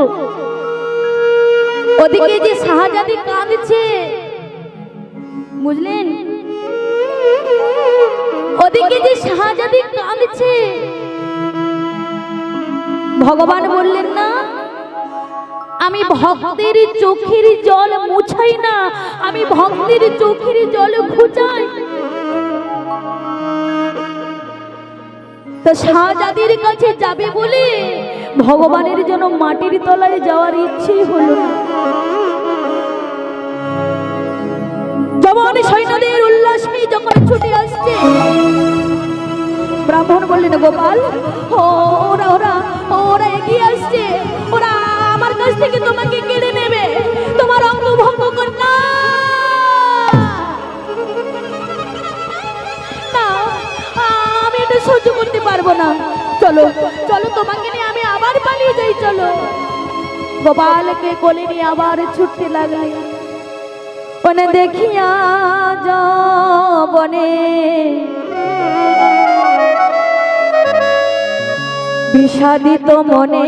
ওদিকে যে শাহজাদি কাঁদছে, বুঝলেন? ওদিকে যে শাহজাদি কাঁদছে, ভগবান বললেন না, আমি ভক্তের চোখের জল মুছাই না, আমি ভক্তের চোখের জল ঘুচাই। তো শাহজাদির কাছে যাবে বলে ভগবানের জন্য মাটির তলায় যাওয়ার ইচ্ছে হলো না। যখন সৈন্যদের উল্লাস নিয়ে যখন ছুটে আসছে, ব্রাহ্মণ বললেন, গোপাল, ওরা ওরা ওরা এগিয়ে আসছে, ওরা আমার কাছ থেকে তোমাকে কেড়ে নেবে, তোমার অঙ্গ ভঙ্গ কর না। আমি এটা সহ্য করতে পারবো না। চলো চলো, তোমাকে নিয়ে আমি আবার পালিয়ে যাই। চলো। গোপালকে কোলে নিয়ে আবার ছুটতে লাগলে। ওনে দেখিয়া যবনে বিষাদিত মনে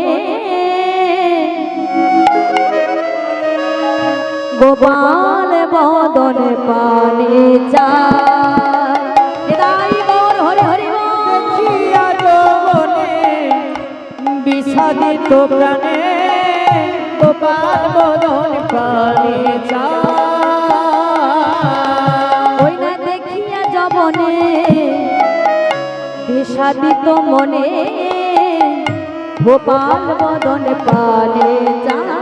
গোপাল বদনে পানে চাই। হরে হরে দেখিয়া যৌবনে বিষাদিত প্রাণে গোপাল বদন পানে চায়। ওই না দেখিয়া যবনে বিষাদিত মনে গোপাল বদন পানে চায়।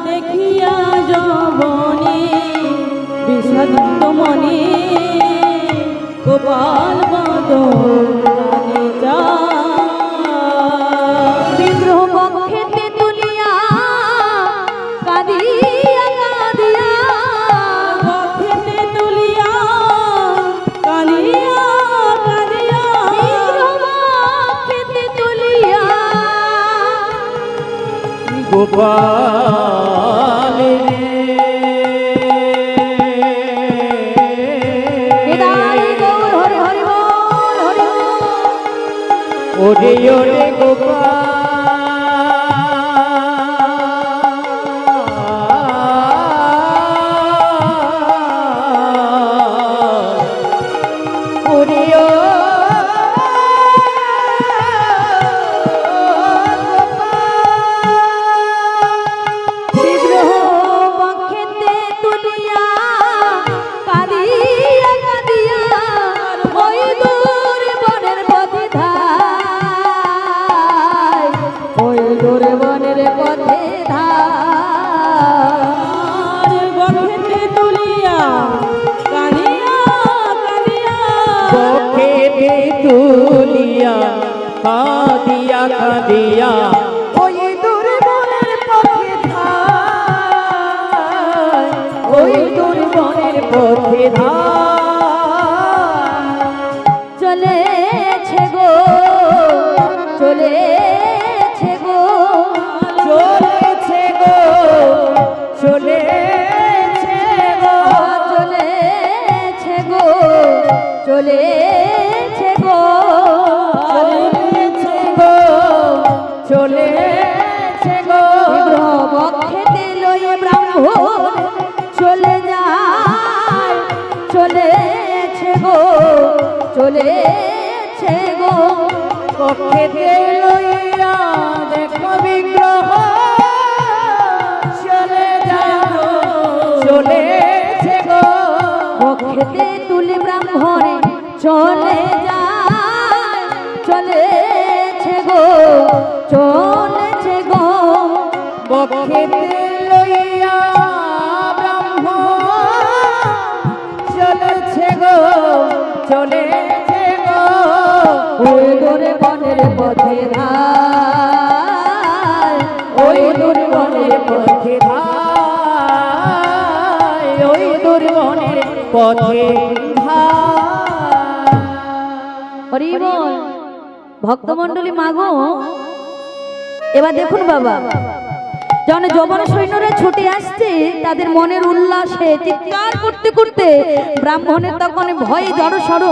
দেখিয়া যৌবনে বিষাদিত মনে গোপাল বদন পানে চায়। বিগ্রহ বক্ষেতে তুলিয়া কাঁদিয়া কাঁদিয়া, বক্ষেতে তুলিয়া কাঁদিয়া গোপাল কেদারে গৌর হরি হরি বল হরি বল। ওরে ওরে গোপাল ওরে ও বিগ্রহ বক্ষেতে তুলিয়া কাঁদিয়া কাঁদিয়া ওই দূর বনের পথে ধায়, ওই দূর বনের পথে ধায়। বক্ষেতে তুলিয়া কাঁদিয়া কাঁদিয়া বক্ষেতে তুলিয়া কাঁদিয়া কাঁদিয়া ওই দূর বনের পথে ধায়, ওই দূর বনের পথে ধার চলেছে গো, চলেছে গো, চলেছে গো চলেছে গো চলেছে গো, চলেছে গো, চলেছে গো চলেছে গো বিগ্রহ বক্ষেতে লয়ে ব্রাহ্মণ চলে যায়, চলেছে গো, চলেছে গো। পক্ষেতে লইয়া দেখো বিগ্রহ চলে যাও চলেছে গো বক্ষেতে তুলে ব্রাহ্মণে চলে যায়, চলেছে গো, চলেছে গো। বক্ষেতে লইয়া ব্রহ্ম চলেছে গো চলেছে গো ওই দূরে বনের পথে ধায়, ওই দুর্বনের পথে ধায় ওই দুর্বনের পথে ধায় হরি বল। ভক্তমণ্ডলী মাগো, এবার দেখুন বাবা, যখন যবন সৈন্যরা ছুটে আসছে তাদের মনের উল্লাসে চিৎকার করতে করতে ব্রাহ্মণের তখন ভয়ে জড়সড়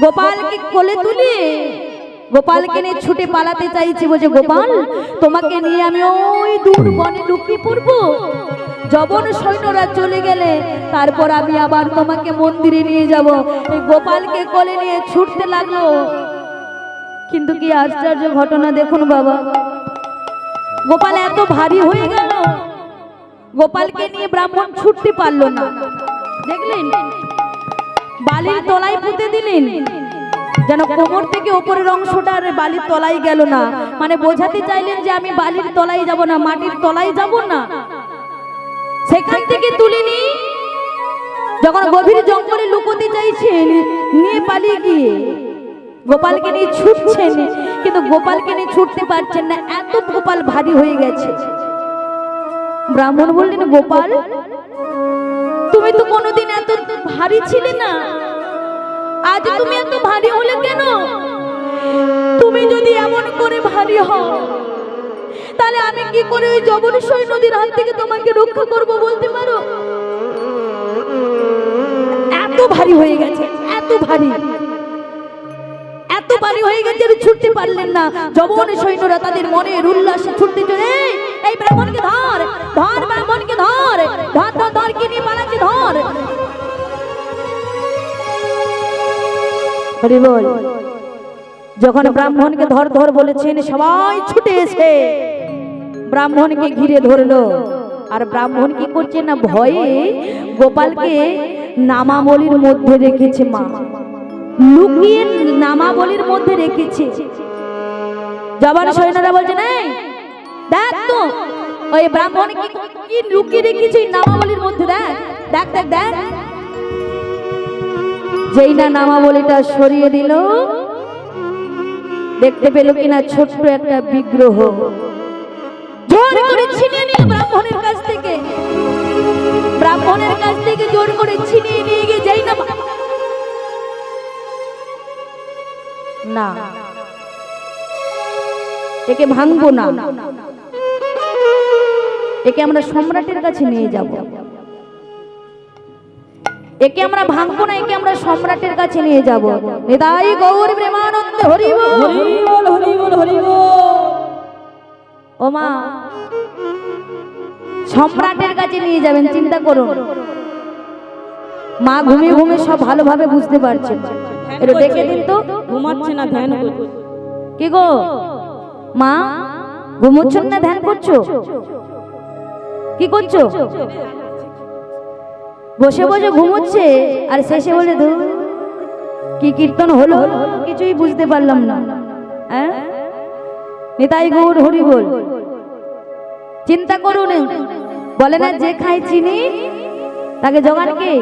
গোপালকে কোলে তুলে গোপালকে নিয়ে ছুটে পালাতে চাইছি, বলছে গোপাল তোমাকে নিয়ে আমি ওই দূর বনে লুকিয়ে পড়বো। যবন সৈন্যরা চলে গেলে তারপর আমি আবার তোমাকে মন্দিরে নিয়ে যাব। এই গোপালকে কোলে নিয়ে ছুটতে লাগলো, কিন্তু কি আশ্চর্য ঘটনা দেখুন বাবা, গোপাল এত ভারী হয়ে গেল, গোপালকে নিয়ে ব্রাহ্মণ ছুটতে পারলো না। দেখলেন বালির তলায় পুঁতে দিলেন, যেন কোমর থেকে ওপরের অংশটা আর বালির তলায় গেল না, মানে বোঝাতে চাইলেন যে আমি বালির তলায় যাব না, মাটির তলায় যাব না। সেখান থেকে তুলিনি, যখন গভীর জঙ্গলে লুকোতে চাইছেন নিয়ে পালিয়ে গিয়ে গোপালকে নিয়ে ছুটছেন, কিন্তু গোপালকে নিয়ে ছুটতে পারছেন না, এত গোপাল ভারী হয়ে গেছে। ব্রাহ্মণ বললেন গোপাল তুমি তো কোনোদিন এত ভারী ছিলে না, আজ তুমি এত ভারী হলে কেন? তুমি যদি এমন করে ভারী হও তাহলে আমি কি করে ওই যবনসই নদীর হাত থেকে তোমাকে রক্ষা করব বলতে পারো? এত ভারী হয়ে গেছে, এত ভারী, এত ভারী হয়ে গেছে যে ছুটতে পারলেন না। যবন সৈন্যরা তাদের মনের উল্লাসে ছুটতে চলে, এই ব্রাহ্মণকে ধর ধর, ব্রাহ্মণকে ধর ধর ধর ধর, কি নিয়ে পালাচ্ছে ধর। হরি বল। যখন ব্রাহ্মণকে ধর ধর বলেছেন সবাই ছুটে এসে ব্রাহ্মণকে ঘিরে ধরলো, আর ব্রাহ্মণ কি করছে না ভয়ে গোপালকে নামাবলির মধ্যে রেখেছে, মা লুকিয়ে নামাবলির মধ্যে রেখেছে। জবান সৈন্যরা বলছে এই দেখ তো ওই ব্রাহ্মণ কি লুকিয়ে রেখেছে নামাবলির মধ্যে, দেখ দেখ দেখ দেখ। যেই না নামাবলিটা সরিয়ে দিল, দেখতে পেল কিনা ছোট্ট একটা বিগ্রহ, জোর করে ছিনিয়ে নিল ব্রাহ্মণের কাছ থেকে, ব্রাহ্মণের কাছ থেকে জোর করে ছিনিয়ে নিয়ে গিয়ে যেই না না একে ভাঙবো না, একে আমরা সম্রাটের কাছে নিয়ে যাব। একে আমরা ভাঙবো না, একে আমরা সম্রাটের কাছে নিয়ে যাব। নিতাই গৌর প্রেমানন্দে হরি বল, হরি বল, হরি বল, হরি বল। ও মা, সম্রাটের কাছে নিয়ে যাবেন, চিন্তা করুন। মা ঘুমিয়ে ঘুমিয়ে সব ভালোভাবে বুঝতে পারছেন। একটু দেখে দিন তো। ঘুমাচ্ছে না, ধ্যান করছে। কি গো মা, ঘুমোচ্ছেন না ধ্যান করছো? কি করছো? বসে বসে ঘুমোচ্ছে আর শেষে বলে ধুর কি কীর্তন হলো, কিছুই বুঝতে পারলাম না। হ্যাঁ, নিতাই গৌর হরি বল। চিন্তা করুন, বলে না যে খায় চিনি তাকে জোগান কে?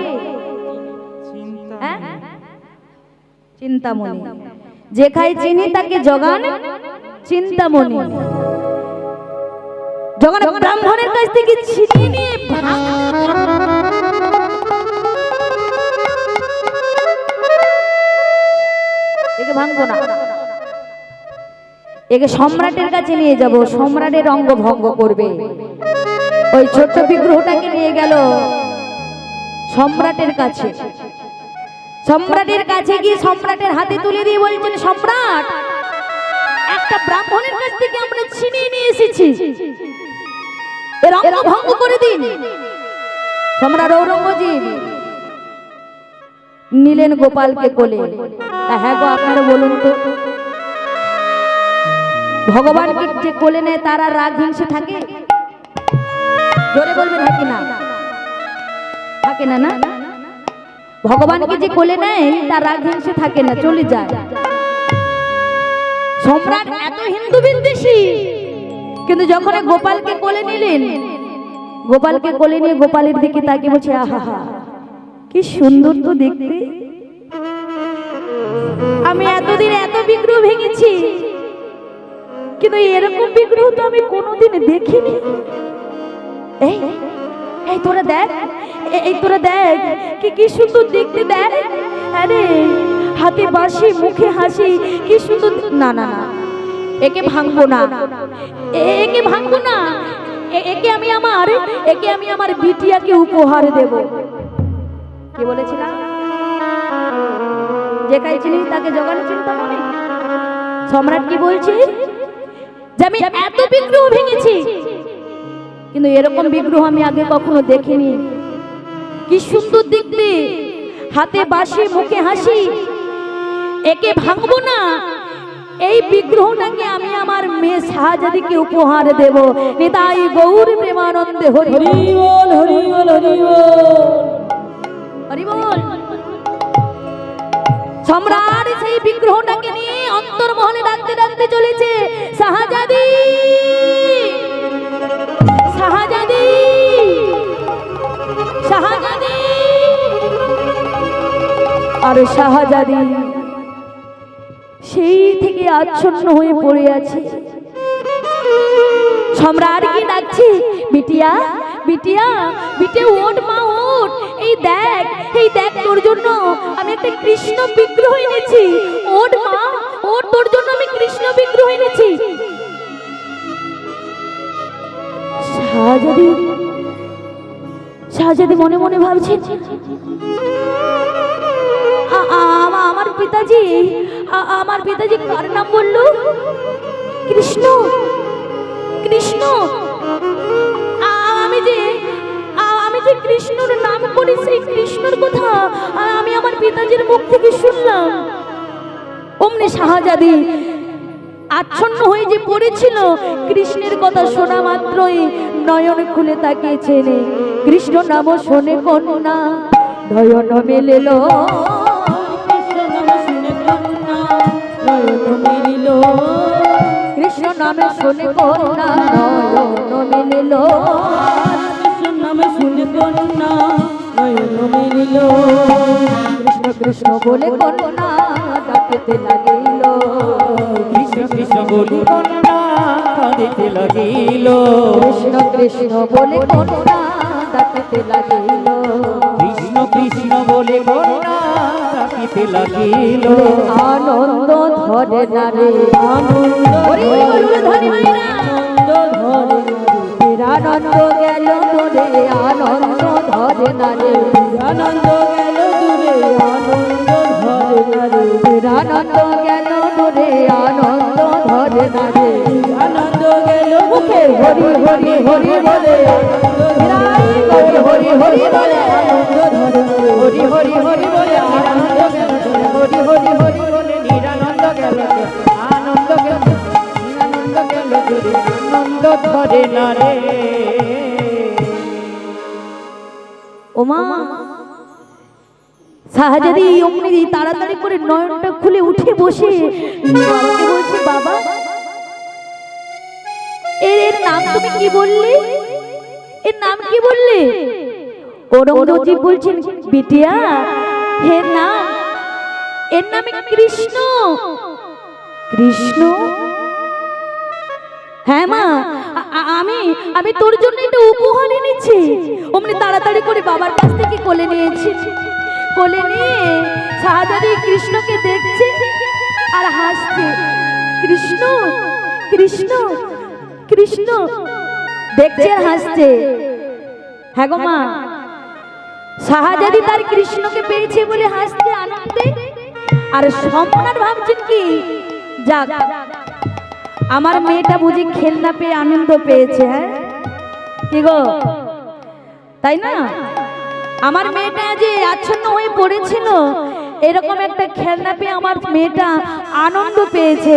হ্যাঁ, চিন্তামণি। যে খায় চিনি তাকে জোগান চিন্তামণি। যখন ব্রাহ্মণের কাছ থেকে ছিনিয়ে নিয়ে একে ভাঙবো না, একে সম্রাটের কাছে নিয়ে যাব। সম্রাটের অঙ্গ ভঙ্গ করবে। ওই ছোট্ট বিগ্রহটাকে নিয়ে গেল সম্রাটের কাছে। সম্রাটের কাছে গিয়ে সম্রাটের হাতে তুলে দিয়ে বলছেন, সম্রাট, একটা ব্রাহ্মণের কাছ থেকে আমরা ছিনিয়ে নিয়ে এসেছি, এর অঙ্গ ভঙ্গ করে দিন। সম্রাট ঔরঙ্গজেব নিলেন গোপালকে কোলে। হ্যাঁ গো, আপনারা বলুন তো, ভগবানকে যে কোলে নেয় তার আর রাগ হিংসে থাকে? জোরে বলবেন, থাকে না? থাকে না না? ভগবানকে যে কোলে নেয় তার রাগ হিংসে থাকে না, চলে যায়। সম্রাট এত হিন্দু বিদ্বেষী, কিন্তু যখন গোপালকে কোলে নিলেন, গোপালকে কোলে নিয়ে গোপালের দিকে তাকিয়ে বলছে, আহা কি সুন্দর তো দেখতে। আমি এতদিন এত বিগ্রহ ভেঙেছি, কিন্তু এরকম বিগ্রহ তো আমি কোনোদিন দেখিনি। এই এই তোরা দেখ, এই তোরা দেখ কি সুন্দর দেখতে, দেখ। আরে হাতে বাঁশি, মুখে হাসি, কি সুন্দর। না না না, একে ভাঙবো না, একে ভাঙবো না। একে আমি আমার বিটিয়াকে উপহার দেব। কি বলেছিলাম? যে খাই চিনি তাকে জোগানো চিন্তামণি। সম্রাট কি বলছে? যে আমি এত বিগ্রহ ভেঙেছি, কিন্তু এরকম বিগ্রহ আমি আগে কখনো দেখিনি। কি সুন্দর দেখতে, হাতে বাঁশি, মুখে হাসি। একে ভাঙবো না, এই বিগ্রহটাকে আমি আমার মেয়ে শাহজাদিকে উপহার দেব। নিতাই গৌর প্রেমানন্দে হরি বল, হরি বল, হরি বল, হরি বল। সম্রাট সেই বিগ্রহটাকে নিয়ে অন্তর্মহলে ডাকতে ডাকতে চলেছে, শাহজাদি, শাহজাদি, শাহজাদি। আর শাহজাদি সেই থেকে আচ্ছন্ন হয়ে পড়ে আছে। সম্রাট কি ডাকছে, বিটিয়া, বিটিয়া, বিটে ওঠ মা ওঠ। এই দেখ, এই দেখ, তোর জন্য আমি একটা কৃষ্ণ বিগ্রহ এনেছি। ওঠ মা ওঠ, তোর জন্য আমি কৃষ্ণ বিগ্রহ এনেছি। শাহজাদি, শাহজাদি মনে মনে ভাবছে, আমার পিতাজি, আমার পিতাজি কার নাম বললো? কৃষ্ণ, কৃষ্ণ। আমি যে কৃষ্ণর নাম করি, সেই কৃষ্ণর কথা আমি আমার পিতাজির মুখ থেকে শুনলাম। অমনি শাহজাদি আচ্ছন্ন হয়ে যে পড়েছিল, কৃষ্ণের কথা শোনা মাত্রই নয়ন খুলে তাকিয়েছেন। কৃষ্ণ নাম শোনে কন্যা নয়ন মেলেল, কৃষ্ণ নামে শুনে কন্যা নয়ন মেলিল, কৃষ্ণ নামে শুনে কন্যা নয়ন মেলিল। কৃষ্ণ কৃষ্ণ বলে কন্যা ডাকতে লাগিল, কৃষ্ণ কৃষ্ণ বলে কন্যা কাঁদিতে লাগিল। কৃষ্ণ কৃষ্ণ বলে কন্যা ডাকতে লাগিল, কৃষ্ণ কৃষ্ণ বলে কন্যা কাঁদিতে লাগিল। আনন্দ ধরে না রে, আনন্দ ধরে ধরে, আনন্দ ধরে না রে। আনন্দ গেল মুখে হরি হরি হরি বলে হরি হরি হরি বলে আনন্দ ধরে হরি হরি হরি বলে আনন্দ গেল হরি হরি হরি বলে নিরানন্দ গেল আনন্দ গেল নিরানন্দ গেল আনন্দ ধরে না রে। ওমা শাহজাদি অমনি তাড়াতাড়ি করে নয়নটা খুলে উঠে বসে বাবাকে বলছে, বাবা এর নাম তুমি কি বললে? এর নাম কি বললে? ঔরঙ্গজেব বলছেন, বিটিয়া এর নামে কৃষ্ণ। কৃষ্ণ? হ্যাঁ মা, আমি তোর জন্য একটা উপহার এনেছি। অমনি তাড়াতাড়ি করে বাবার কাছ থেকে কোলে নিয়েছি। কোলে নিয়ে শাহজাদি কৃষ্ণকে দেখছে আর হাসছে। কৃষ্ণ কৃষ্ণ কৃষ্ণ দেখছে আর হাসছে। হ্যাঁ গো মা, শাহজাদি তার কৃষ্ণকে পেয়েছে বলে হাসছে আনন্দে। আর সম্রাট ভাবছেন কি, যাক আমার মেয়েটা বুঝি খেলনা পেয়ে আনন্দ পেয়েছে। হ্যাঁ কি গো, তাই না? আমার মেয়েটা যে আচ্ছন্ন হয়ে পড়েছিল, এরকম একটা খেলনা পেয়ে আমার মেয়েটা আনন্দ পেয়েছে।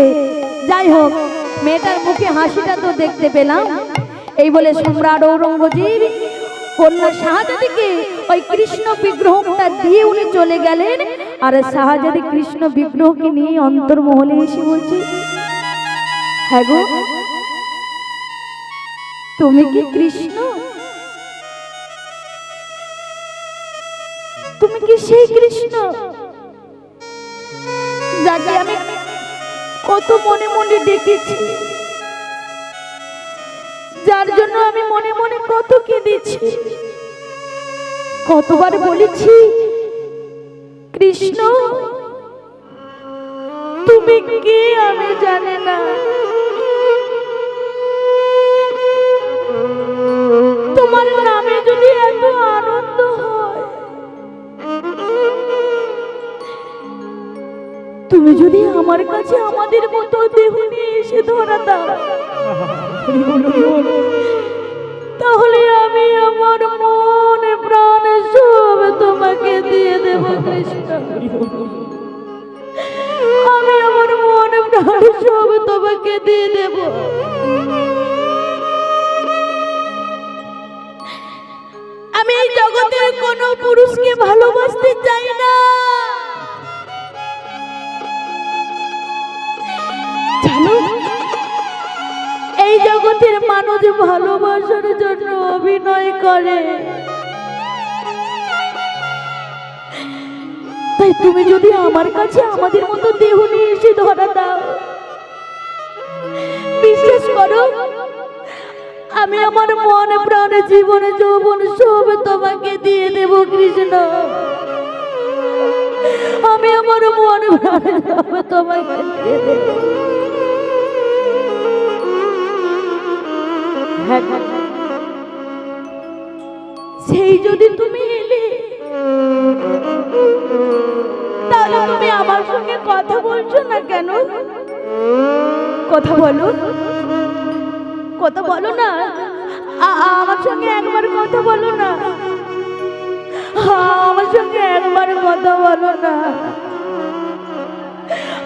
যাই হোক, মেয়েটার মুখে হাসিটা তো দেখতে পেলাম। এই বলে সম্রাট ঔরঙ্গজেব কন্যা শাহজাদিকে ওই কৃষ্ণ বিগ্রহটা দিয়ে উনি চলে গেলেন। আর শাহজাদি কৃষ্ণ বিগ্রহকে নিয়ে অন্তর্মহলে এসে বলছে, হ্যাঁ গো তুমি কি কৃষ্ণ? তুমি কি সেই কৃষ্ণ যাকে আমি কত মনে মনে ডেকেছি, যার জন্য আমি মনে মনে কত কেঁদেছি, কতবার বলেছি, কৃষ্ণ তুমি কে আমি জানি না, তোমার নামে যদি এত আনন্দ হয়, তুমি যদি আমার কাছে আমাদের মতো দেহ নিয়ে এসে ধরা দাও, তাহলে আমি আমার মনে প্রাণে সব তোমাকে দিয়ে দেব কৃষ্ণ। আমি আমার মনে প্রাণে সব তোমাকে দিয়ে দেব। আমি এই জগতের কোনো পুরুষকে ভালোবাসতে চাই না। জানো, এই জগতের মানুষ ভালোবাসার জন্য অভিনয় করে। তাই তুমি যদি আমার কাছে আমাদের মতো দেহ নিয়ে এসে ধরা দাও, বিশ্বাস করো আমি আমার মনে প্রাণে জীবনে যৌবন সব তোমাকে দিয়ে দেব কৃষ্ণ। আমি আমার মনে প্রাণে সব তোমাকে দিয়ে দেব। সেই যদি তুমি এলে, তাহলে তুমি আমার সঙ্গে কথা বলছো না কেন? কথা বলো, কথা বলো না, আমার সঙ্গে একবার কথা বলো না, আমার সঙ্গে একবার কথা বলো না।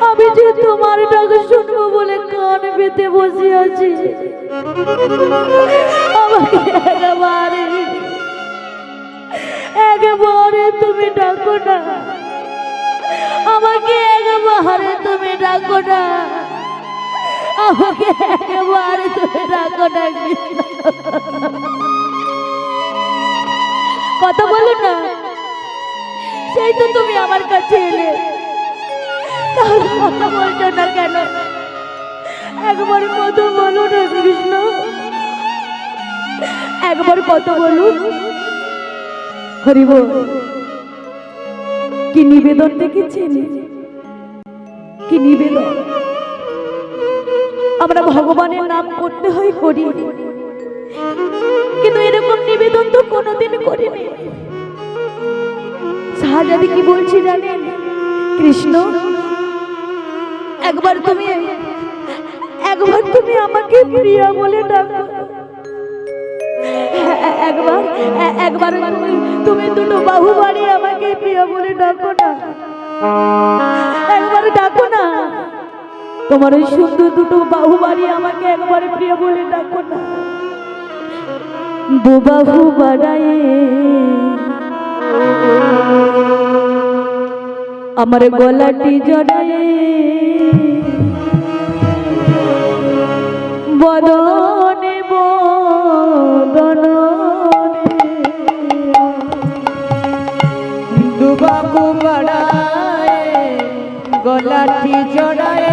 আমি যে তোমার ডাক শুনবো বলে কান পেতে বসে আছি, আমাকে একবারে তুমি ডাকো না, আমাকে একবারে তুমি ডাকো না, আমাকে একবারে তুমি ডাকো না। কথা বলো না, সেই তো তুমি আমার কাছে এলে, তাহলে কথা বলছো না কেন? একবার কথা বলো না কৃষ্ণ, একবার কথা বলো। হরি বল। কি নিবেদন দেখেছেন, কি নিবেদন! আমরা ভগবানের নাম করতে হয় করি, কিন্তু এরকম নিবেদন তো কোনোদিন করিনি। শাহজাদি কি বলছি জানেন? কৃষ্ণ একবার তুমি আমাকে প্রিয়া বলে ডাকো। একবার একবার তুমি দুটো বাহু বাড়িয়ে আমাকে প্রিয়া বলে ডাকো না, একবার ডাকো না। তোমার ওই সুন্দর দুটো বাহু বাড়িয়ে আমাকে একবারে প্রিয়া বলে ডাকো না। দু বাহু বাড়ায়ে আমার গলাটি জড়ায়ে বদনে বদনে দুবাহু বাড়ায় গলাটি জড়ায়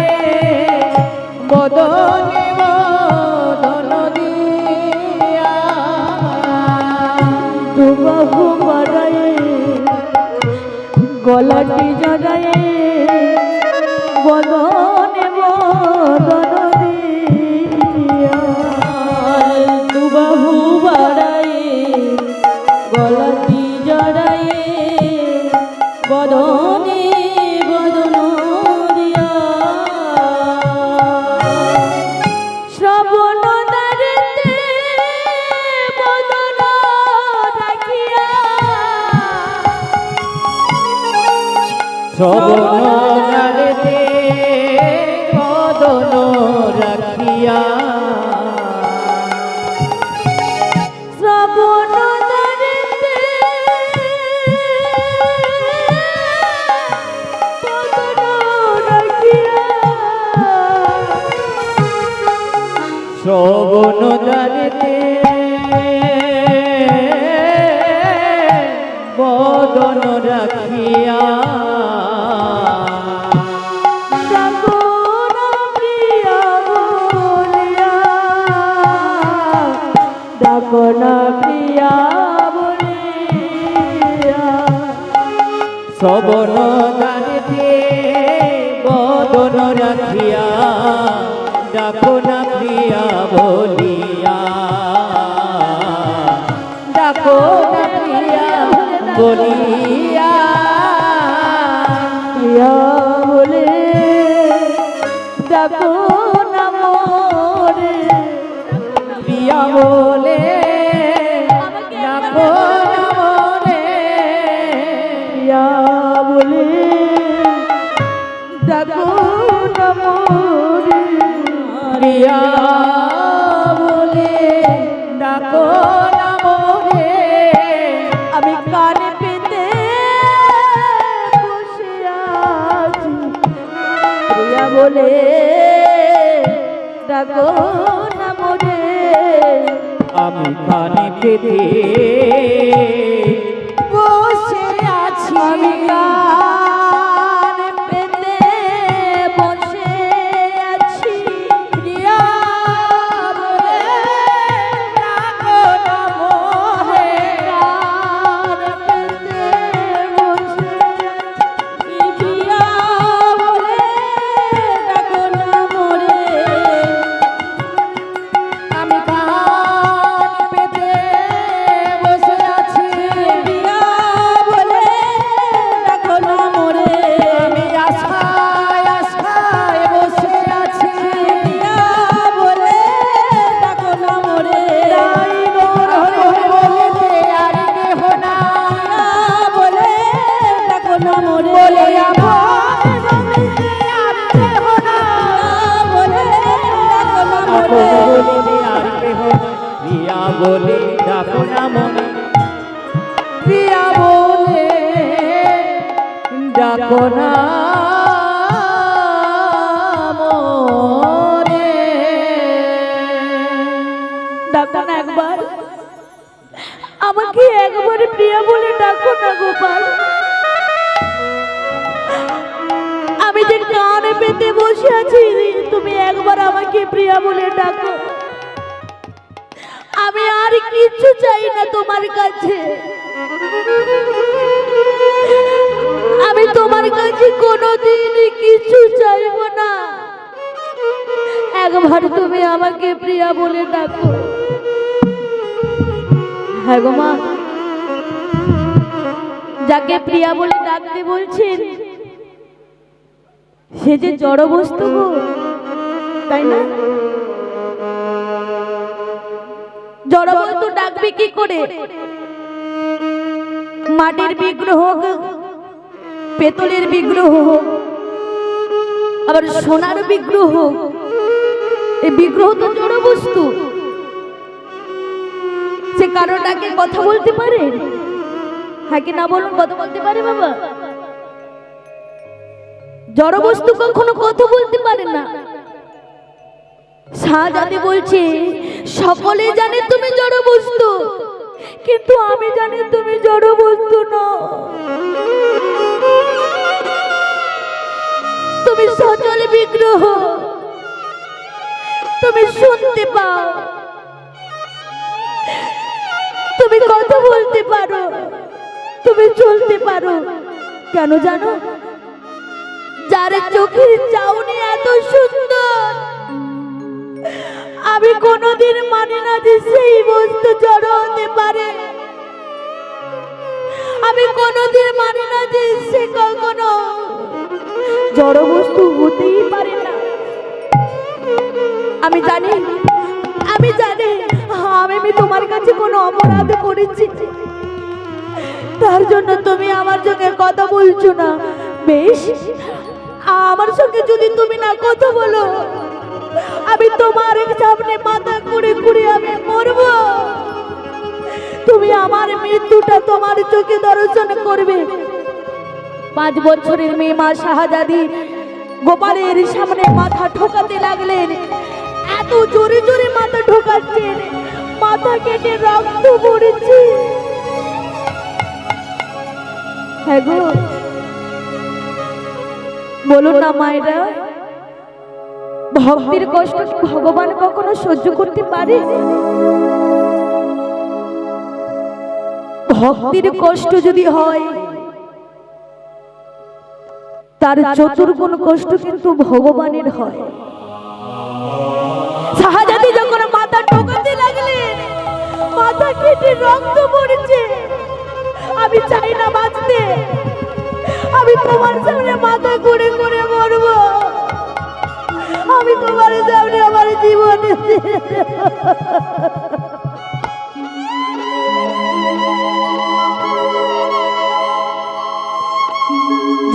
বদনে বদন দিয়া দু বাহু বাড়ায়ে গলাটি জড়ায়ে বদনে বদন দিয়া দু বাহু বাড়ায়ে গলাটি জড়ায়ে বদনে বদন দিয়া শ্রবণ দ্বারেতে বদন রাখিয়া শ্রবণারেতে বদন রাখিয়া শ্রবণ দ্বারেতে বদন রাখিয়া শ্রবণারেতে বদন রাখিয়া ডাকো না প্রিয়া বলিয়া, ডাকো না প্রিয়া বলিয়া শ্রবণারেতে বদন রাখিয়া ডাকো না প্রিয়া বলিয়া ডাকো না প্রিয়া বলিয়া প্রিয়া বলে ডাকো না মোরে। প্রিয়া বলে ডাকো না মনে প্রিয়া বলে ডাকো না মোরে। প্রিয়া বলে ডাকো না মনে আমি কানে পেতে বসে আছি, প্রিয়া বলে ডাকো না মোরে। আমি কানে পেতে বসে আছি আমি কানে পেতে বসে আছি, প্রিয়া বলে ডাকো না মোহে কানে পেতে বসে আছি, প্রিয়া বলে ডাকো না মোরে। আমি কান পেতে বসে আছি প্রিয়া বলে ডাকো না মোরে। আমি আশায় আশায় বসে আছি প্রিয়া বলে ডাকো না মোরে। তাই মোর বলিতে আর কেহ না বলে ডাকো না মোরে। বলে আমার বলিতে আর কেহ না বলে ডাকো না আপন মোরে। বলিতে আর কেহ না প্রিয়া বলে ডাকো না মনে প্রিয়া বলে ডাকো না মনে ডাকো না একবার, আমাকে একবারে প্রিয়া বলে ডাকো না গোপাল। আমি যে কানে পেতে বসে আছি, তুমি একবার আমাকে প্রিয়া বলে ডাকো। আমি আর কিছু চাই না তোমার কাছে, আমি তোমার কাছে কোনোদিন কিছু চাইব না। একবার তুমি আমাকে প্রিয়া বলে ডাকো। হ্যাঁ গো মা, যাকে প্রিয়া বলে ডাকতে বলছেন সে যে জড় বস্তু গো, তাই না? জড়বস্তু ডাকবে কি করে? মাটির বিগ্রহ হোক, পেতলের বিগ্রহ হোক, আবার সোনার বিগ্রহ হোক, এই বিগ্রহ তো জড় বস্তু। সে কারোটাকে কথা বলতে পারে? হ্যাঁ কি না বলুন, কথা বলতে পারে বাবা? জড় বস্তু কখনো কথা বলতে পারে না। শাহজাদি বলছে সকলে জানে তুমি জড় বস্তু, কিন্তু আমি জানি তুমি জড় বস্তু না। তুমি সচল বিগ্রহ, তুমি শুনতে পাও, তুমি কথা বলতে পারো, তুমি চলতে পারো। কেন জানো? যার চোখের চাউনি এত সুন্দর, আমি কোনোদিন মানি না যে সেই বস্তু জড় হতে পারে। আমি কোনোদিন মানি না যে সে কখনো জড় বস্তু হতেই পারে না। আমি জানি, আমি জানি আমি তোমার কাছে কোনো অপরাধ করেছি, তার জন্য তুমি আমার সঙ্গে কথা বলছো না। বেশ, আমার সঙ্গে যদি তুমি না কথা বলো, আমি তোমার সামনে মাথা ঘুরে ঘুরে আমি মরব। তুমি আমার মৃত্যুটা তোমার চোখে দর্শন করবে। 5 বছরের মেয়ে মা শাহজাদি গোপালের সামনে মাথা ঠোকাতে লাগলেন। এত জোরে জোরে মাথা ঠোকাচ্ছেন, মাথা কেটে রক্ত পড়েছে। হ্যাঁ গো, বলুন না মায়েরা, ভক্তির কষ্ট কি ভগবান কখনো সহ্য করতে পারে? ভক্তির কষ্ট যদি হয়, তার চতুর্গুণ কষ্ট কিন্তু ভগবানের হয়। শাহজাদি যখন মাথা ঠোকাতে লাগলেন, মাথা কেটে রক্ত পড়েছে। আমি চাই না বাঁচতে, আমি তোমার সামনে মাথা ঘুরে ঘুরে মরব। আমি তোমার সামনে আমার জীবন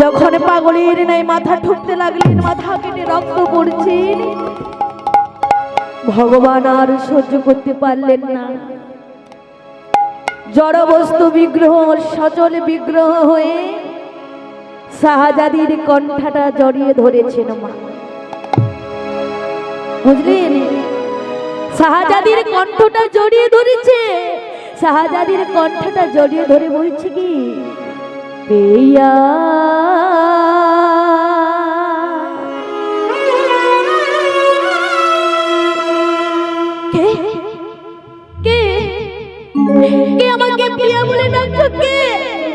যখন পাগলের নাই মাথা ঠুকতে লাগলেন, মাথা কেটে রক্ত পড়ছে, ভগবান আর সহ্য করতে পারলেন না। জড় বস্তু বিগ্রহ সচল বিগ্রহ হয়ে শাহজাদির কণ্ঠটা জড়িয়ে ধরেছেন মা। বুঝলেন? শাহজাদির কণ্ঠটা জড়িয়ে ধরেছে। শাহজাদির কণ্ঠটা জড়িয়ে ধরে বলছে কি, পেয়া